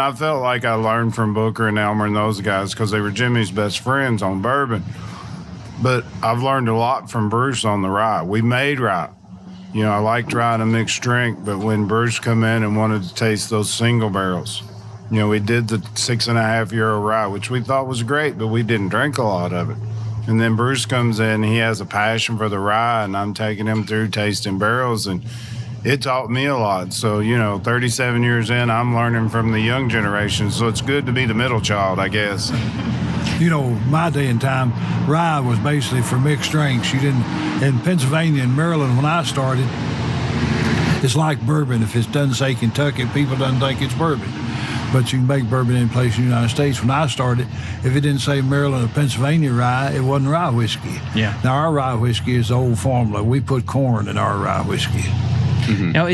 I felt like I learned from Booker and Elmer and those guys because they were Jimmy's best friends on bourbon. But I've learned a lot from Bruce on the rye. We made rye. I liked rye in a mixed drink, but when Bruce come in and wanted to taste those single barrels, we did the 6.5-year-old rye, which we thought was great, but we didn't drink a lot of it. And then Bruce comes in, he has a passion for the rye, and I'm taking him through tasting barrels, and it taught me a lot. So, 37 years in, I'm learning from the young generation, so it's good to be the middle child, I guess. My day and time, rye was basically for mixed drinks. You didn't, in Pennsylvania and Maryland when I started, It's like bourbon. If it doesn't say Kentucky, people doesn't think it's bourbon. But you can make bourbon any place in the United States. When I started, if it didn't say Maryland or Pennsylvania rye, it wasn't rye whiskey. Yeah. Now, our rye whiskey is the old formula. We put corn in our rye whiskey. Mm-hmm. Now,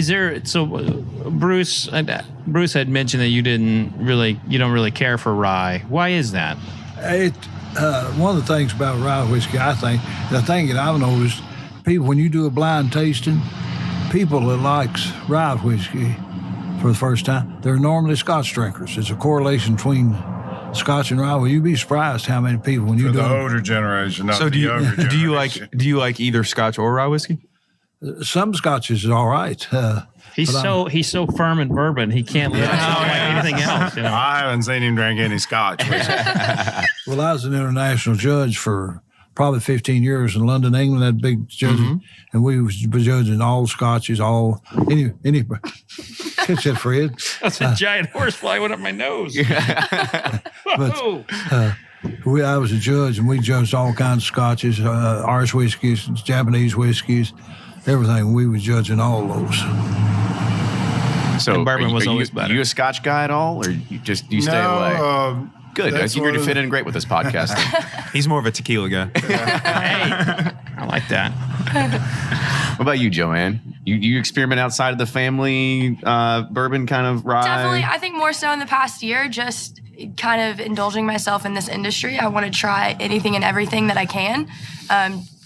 Bruce had mentioned that you don't really care for rye. Why is that? One of the things about rye whiskey, I think, the thing that I've noticed, people, when you do a blind tasting, people that likes rye whiskey for the first time, they're normally Scotch drinkers. It's a correlation between Scotch and rye. Well, you'd be surprised how many people when you do the older generation, not so the younger generation. Do you like either Scotch or rye whiskey? Some Scotches is all right. He's so firm in bourbon he can't let anything else. I haven't seen him drink any Scotch. Well, I was an international judge for probably 15 years in London, England. That big judging, and we was judging all Scotches, any. Catch that, Fred? That's a giant horsefly went up my nose. But I was a judge, and we judged all kinds of Scotches, Irish whiskeys, Japanese whiskeys, everything. We was judging all those. So and bourbon was always better. Are you a Scotch guy at all, or you stay away? Good. I think you're going to fit in great with this podcast. He's more of a tequila guy. Hey, I like that. What about you, JoAnn? You experiment outside of the family bourbon kind of rye? Definitely. I think more so in the past year, just kind of indulging myself in this industry. I want to try anything and everything that I can.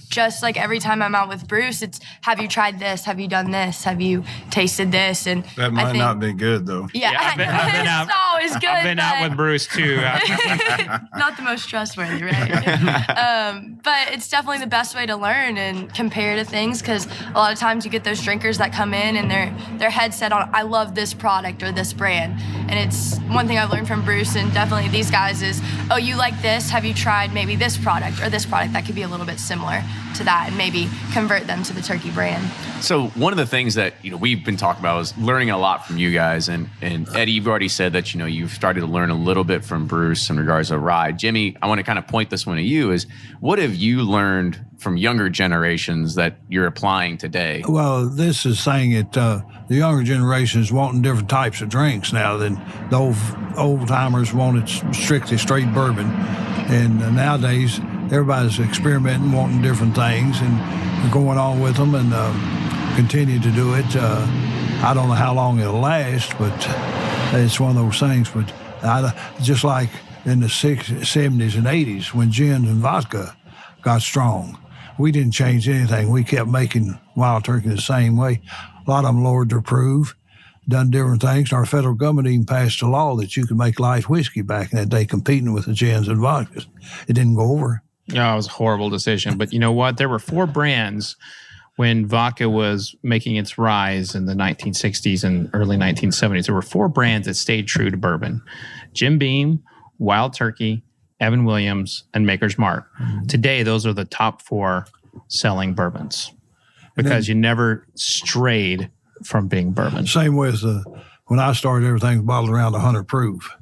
Just like every time I'm out with Bruce, it's, have you tried this? Have you done this? Have you tasted this? And that might not be good, though. Yeah, I've been out. It's always good. I've been out with Bruce, too. Not the most trustworthy, right? But it's definitely the best way to learn and compare to things, because a lot of times you get those drinkers that come in and their head set on, I love this product or this brand. And it's one thing I've learned from Bruce and definitely these guys is, oh, you like this? Have you tried maybe this product or this product that could be a little bit similar to that, and maybe convert them to the turkey brand? So one of the things that we've been talking about is learning a lot from you guys, and Eddie, you've already said that you've started to learn a little bit from Bruce in regards to rye. Jimmy, I want to kind of point this one to you: is what have you learned from younger generations that you're applying today? Well, this is saying that the younger generation is wanting different types of drinks now than the old timers wanted strictly straight bourbon, and nowadays everybody's experimenting, wanting different things, and going on with them, and continue to do it. I don't know how long it'll last, but it's one of those things. But just like in the 60s, 70s, and 80s, when gin and vodka got strong, we didn't change anything. We kept making Wild Turkey the same way. A lot of them lowered their proof, done different things. Our federal government even passed a law that you could make light whiskey back in that day, competing with the gins and vodkas. It didn't go over. Yeah, it was a horrible decision. But you know what? There were 4 brands when vodka was making its rise in the 1960s and early 1970s. There were 4 brands that stayed true to bourbon: Jim Beam, Wild Turkey, Evan Williams, and Maker's Mark. Today, those are the top 4 selling bourbons because you never strayed from being bourbon. Same with when I started, everything was bottled around 100 proof.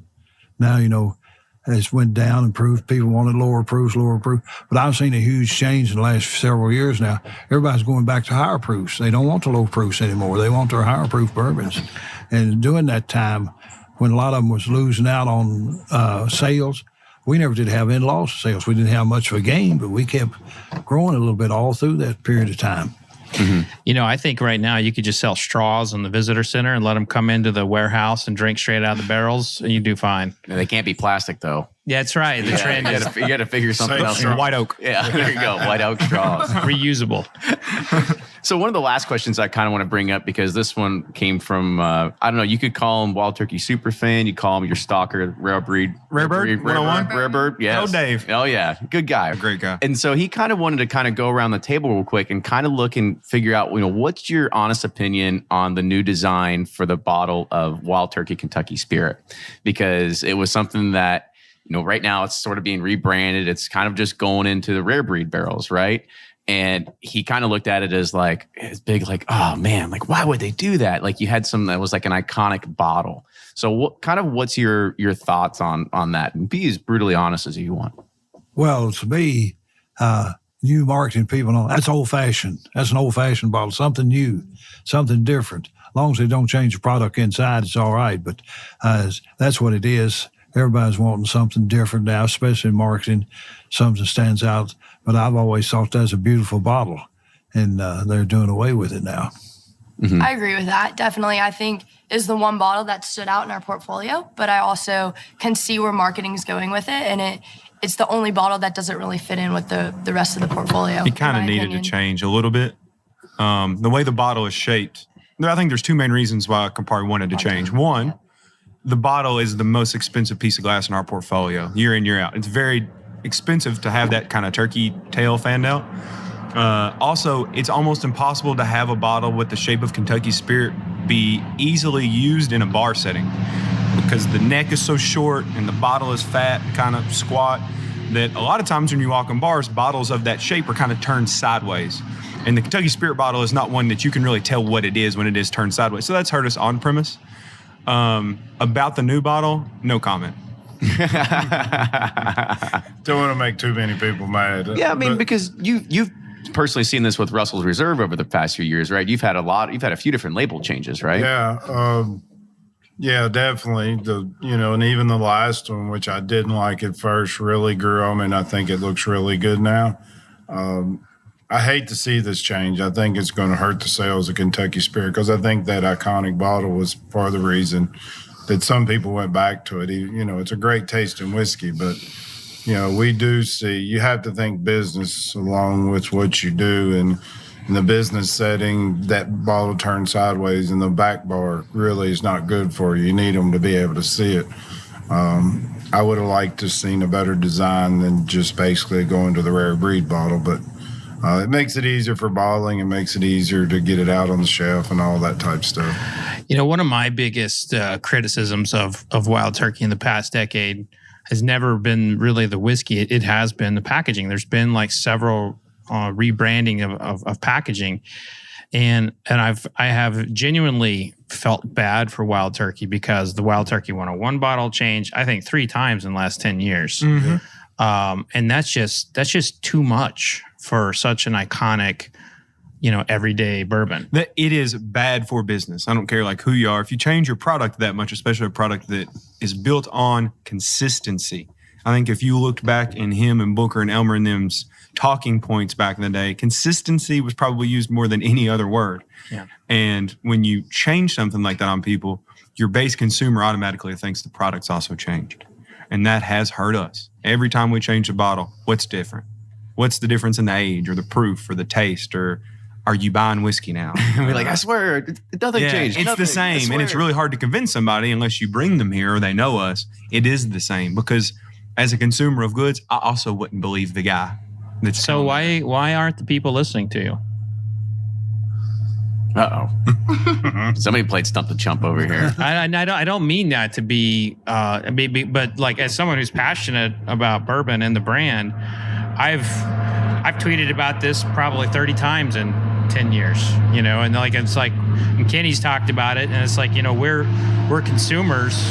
Now, it's went down in proof. People wanted lower proofs. But I've seen a huge change in the last several years now. Everybody's going back to higher proofs. They don't want the low proofs anymore. They want their higher proof bourbons. And during that time, when a lot of them was losing out on sales, we never did have any loss of sales. We didn't have much of a gain, but we kept growing a little bit all through that period of time. Mm-hmm. I think right now you could just sell straws in the visitor center and let them come into the warehouse and drink straight out of the barrels, and you do fine. They can't be plastic, though. Yeah, that's right. The trend is you got to figure something else. White oak. Yeah, there you go. White oak straws. Reusable. So one of the last questions I kind of want to bring up, because this one came from, I don't know, you could call him Wild Turkey superfan. You call him your stalker, Rare Bird 101? Rare Bird, yes. Oh, Dave. Oh, yeah. Good guy. A great guy. And so he kind of wanted to kind of go around the table real quick and kind of look and figure out, what's your honest opinion on the new design for the bottle of Wild Turkey Kentucky Spirit? Because it was something that, right now it's sort of being rebranded. It's kind of just going into the rare breed barrels, right? And he kind of looked at it as like, it's big, like, oh man, like, why would they do that? Like, you had something that was like an iconic bottle. So what's your thoughts on that? And be as brutally honest as you want. Well, to me, new marketing people know that's old-fashioned. That's an old-fashioned bottle, something new, something different. As long as they don't change the product inside, it's all right. But that's what it is. Everybody's wanting something different now, especially in marketing. Something stands out. But I've always thought that's a beautiful bottle, and they're doing away with it now. Mm-hmm. I agree with that. Definitely, I think is the one bottle that stood out in our portfolio. But I also can see where marketing is going with it, and it's the only bottle that doesn't really fit in with the rest of the portfolio. It kind of needed to change a little bit. The way the bottle is shaped, I think there's two main reasons why Campari wanted to change. One, the bottle is the most expensive piece of glass in our portfolio, year in, year out. It's very expensive to have that kind of turkey tail fanned out. Also, it's almost impossible to have a bottle with the shape of Kentucky Spirit be easily used in a bar setting because the neck is so short and the bottle is fat and kind of squat that a lot of times when you walk in bars, bottles of that shape are kind of turned sideways. And the Kentucky Spirit bottle is not one that you can really tell what it is when it is turned sideways. So that's hurt us on premise. About the new bottle, no comment. Don't want to make too many people mad. Yeah, I mean, because you've personally seen this with Russell's Reserve over the past few years, right? You've had a few different label changes, right? Yeah, definitely. And even the last one, which I didn't like at first, really grew on me, and I think it looks really good now. I hate to see this change. I think it's going to hurt the sales of Kentucky Spirit because I think that iconic bottle was part of the reason that some people went back to it. It's a great tasting whiskey, but we do see you have to think business along with what you do, and in the business setting, that bottle turned sideways in the back bar really is not good for you. You need them to be able to see it. I would have liked to have seen a better design than just basically going to the rare breed bottle, but it makes it easier for bottling. It makes it easier to get it out on the shelf and all that type stuff. One of my biggest criticisms of Wild Turkey in the past decade has never been really the whiskey. It has been the packaging. There's been like several rebranding of packaging, and I have genuinely felt bad for Wild Turkey because the Wild Turkey 101 bottle changed, I think, 3 times in the last 10 years. Mm-hmm. And that's just too much for such an iconic, everyday bourbon. It is bad for business. I don't care who you are. If you change your product that much, especially a product that is built on consistency. I think if you looked back in him and Booker and Elmer and them's talking points back in the day, consistency was probably used more than any other word. Yeah. And when you change something like that on people, your base consumer automatically thinks the product's also changed. And that has hurt us. Every time we change a bottle, what's different? What's the difference in the age or the proof or the taste, or are you buying whiskey now? We're like, I swear, it doesn't change. It's the same. And it's really hard to convince somebody unless you bring them here or they know us. It is the same because as a consumer of goods, I also wouldn't believe the guy. So why aren't the people listening to you? Uh-oh. Somebody played Stump the Chump over here. I don't mean that to be, but like as someone who's passionate about bourbon and the brand, I've tweeted about this probably 30 times in 10 years, and and Kenny's talked about it, and it's like, we're consumers.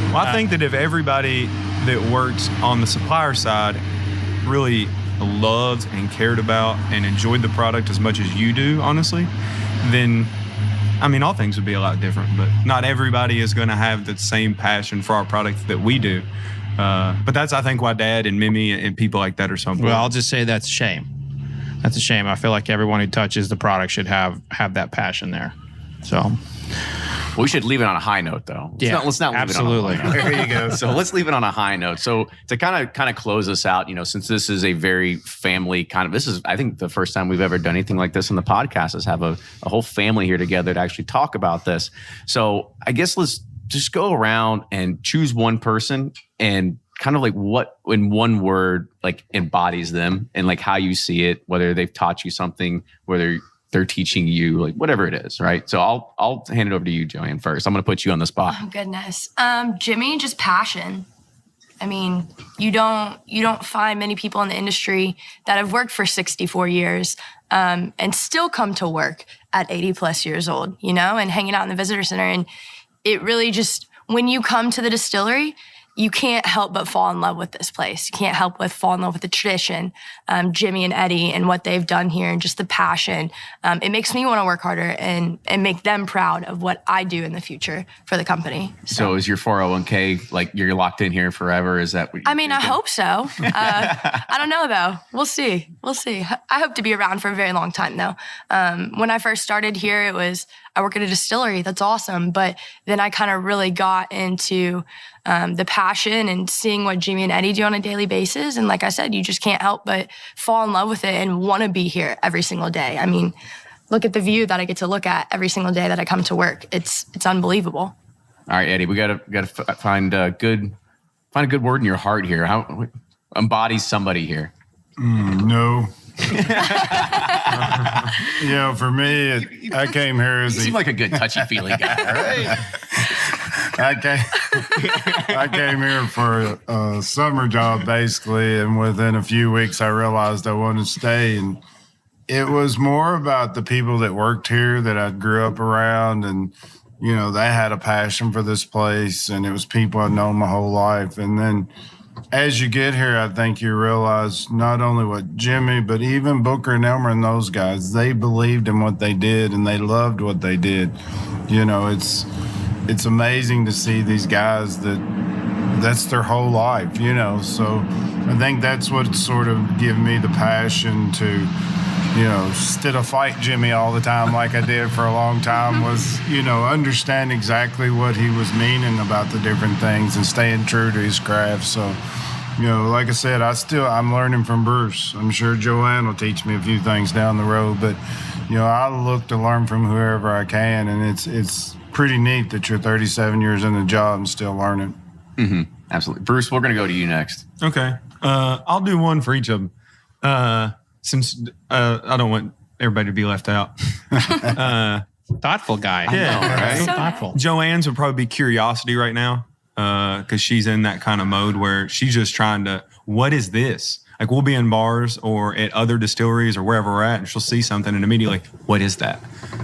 Well, I think that if everybody that works on the supplier side really loved and cared about and enjoyed the product as much as you do, honestly, then, all things would be a lot different. But not everybody is going to have the same passion for our product that we do. But that's, I think, why Dad and Mimi and people like that are so important. Well, I'll just say that's a shame. That's a shame. I feel like everyone who touches the product should have that passion there. So we should leave it on a high note, though. Let's not leave absolutely. it on a high note. There you go. So let's leave it on a high note. So to kind of close us out, since this is a very family this is, I think, the first time we've ever done anything like this on the podcast is have a whole family here together to actually talk about this. So I guess let's just go around and choose one person and kind of what in one word embodies them and how you see it, whether they've taught you something, whether they're teaching you, whatever it is, right? So I'll hand it over to you, JoAnn, first. I'm going to put you on the spot. Oh, goodness. Jimmy, just passion. You don't find many people in the industry that have worked for 64 years and still come to work at 80 plus years old, and hanging out in the visitor center. And it really just, when you come to the distillery, you can't help but fall in love with this place. You can't help but fall in love with the tradition, Jimmy and Eddie and what they've done here and just the passion. It makes me want to work harder and make them proud of what I do in the future for the company. So is your 401k, like you're locked in here forever? Is that what you're thinking? I hope so. I don't know though. We'll see. I hope to be around for a very long time though. When I first started here, I work at a distillery. That's awesome. But then I kind of really got into the passion and seeing what Jimmy and Eddie do on a daily basis. And like I said, you just can't help but fall in love with it and want to be here every single day. I mean, look at the view that I get to look at every single day that I come to work. It's unbelievable. All right, Eddie, we gotta find a good word in your heart here. How embodies somebody here? No. For me, I came here as you seem like a good touchy-feely guy, right? I came here for a summer job, basically, and within a few weeks, I realized I wanted to stay. And it was more about the people that worked here that I grew up around, and they had a passion for this place, and it was people I'd known my whole life. And then as you get here, I think you realize not only what Jimmy, but even Booker and Elmer and those guys, they believed in what they did and they loved what they did. It's amazing to see these guys that's their whole life, So I think that's what sort of given me the passion to, instead of fight Jimmy all the time like I did for a long time, was, understand exactly what he was meaning about the different things and staying true to his craft. So, like I said, I'm learning from Bruce. I'm sure JoAnn will teach me a few things down the road, but, I look to learn from whoever I can, and it's pretty neat that you're 37 years in the job and still learning. Mm-hmm. Absolutely. Bruce, we're going to go to you next. Okay. I'll do one for each of them. Since I don't want everybody to be left out. Thoughtful guy. Yeah, right? So thoughtful. JoAnn's would probably be curiosity right now because she's in that kind of mode where she's just trying to, what is this? Like we'll be in bars or at other distilleries or wherever we're at, and she'll see something and immediately, what is that?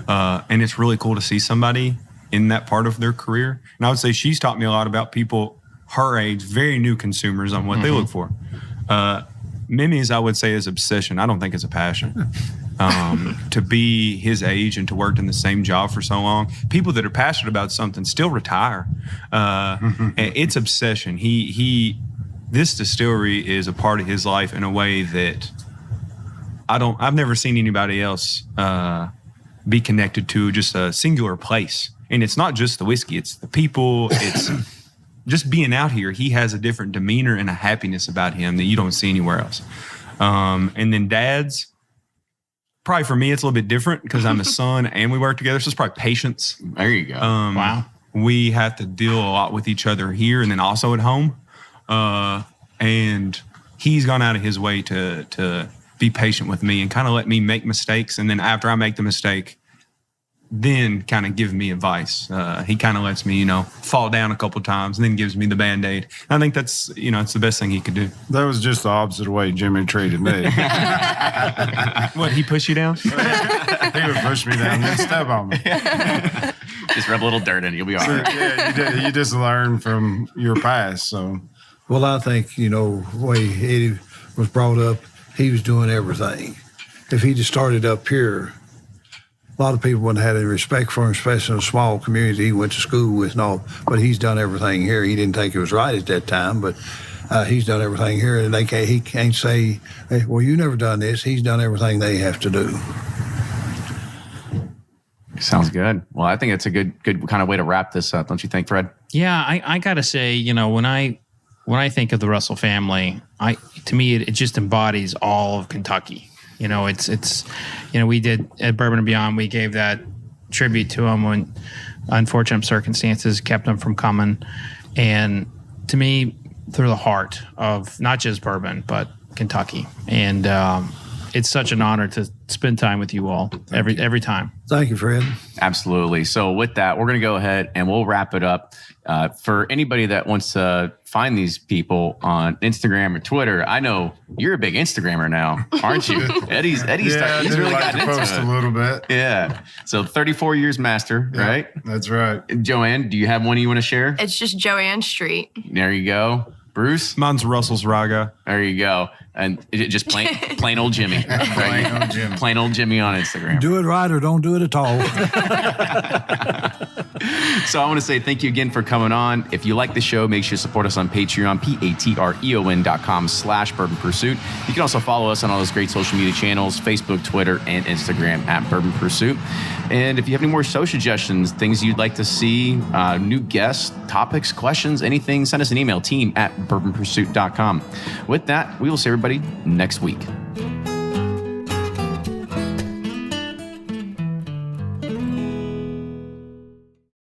And it's really cool to see somebody in that part of their career. And I would say she's taught me a lot about people her age, very new consumers on what they look for. Mimi's, I would say, is obsession. I don't think it's a passion. To be his age and to work in the same job for so long, people that are passionate about something still retire. It's obsession. This distillery is a part of his life in a way that I've never seen anybody else be connected to just a singular place. And it's not just the whiskey, it's the people, it's just being out here. He has a different demeanor and a happiness about him that you don't see anywhere else. And then Dad's, probably for me, it's a little bit different because I'm a son and we work together. So it's probably patience. There you go. Wow. We have to deal a lot with each other here and then also at home. And he's gone out of his way to be patient with me and kind of let me make mistakes. And then after I make the mistake, then kind of give me advice. He kind of lets me, fall down a couple of times and then gives me the Band-Aid. I think that's, it's the best thing he could do. That was just the opposite way Jimmy treated me. What, he pushed you down? He would push me down and step on me. Just rub a little dirt in it. You'll be all right. Yeah, you just learn from your past. So, well, I think, the way Eddie was brought up, he was doing everything. If he just started up here, a lot of people wouldn't have had any respect for him, especially in a small community he went to school with and all. But he's done everything here. He didn't think it was right at that time, but he's done everything here. And he can't say, hey, well, you never done this. He's done everything they have to do. Sounds good. Well, I think it's a good kind of way to wrap this up, don't you think, Fred? Yeah, I got to say, when I think of the Russell family, to me it just embodies all of Kentucky. It's we did at Bourbon and Beyond, we gave that tribute to him when unfortunate circumstances kept him from coming. And to me, through the heart of not just bourbon, but Kentucky. And it's such an honor to spend time with you all every time. Thank you, Fred. Absolutely. So with that, we're going to go ahead and we'll wrap it up. For anybody that wants to find these people on Instagram or Twitter, I know you're a big Instagrammer now, aren't you? Eddie's he's really gotten into post it. a little bit. Yeah. So 34 years master, right? That's right. JoAnn, do you have one you want to share? It's just JoAnn Street. There you go. Bruce? Mine's Russell's Raga. There you go. And just plain old Jimmy. Plain old Jimmy. Plain old Jimmy on Instagram. Do it right or don't do it at all. So I want to say thank you again for coming on. If you like the show, make sure to support us on Patreon, patreon.com/Bourbon Pursuit. You can also follow us on all those great social media channels, Facebook, Twitter, and Instagram at Bourbon Pursuit. And if you have any more show suggestions, things you'd like to see, new guests, topics, questions, anything, send us an email, team@bourbonpursuit.com. With that, we will see everybody next week.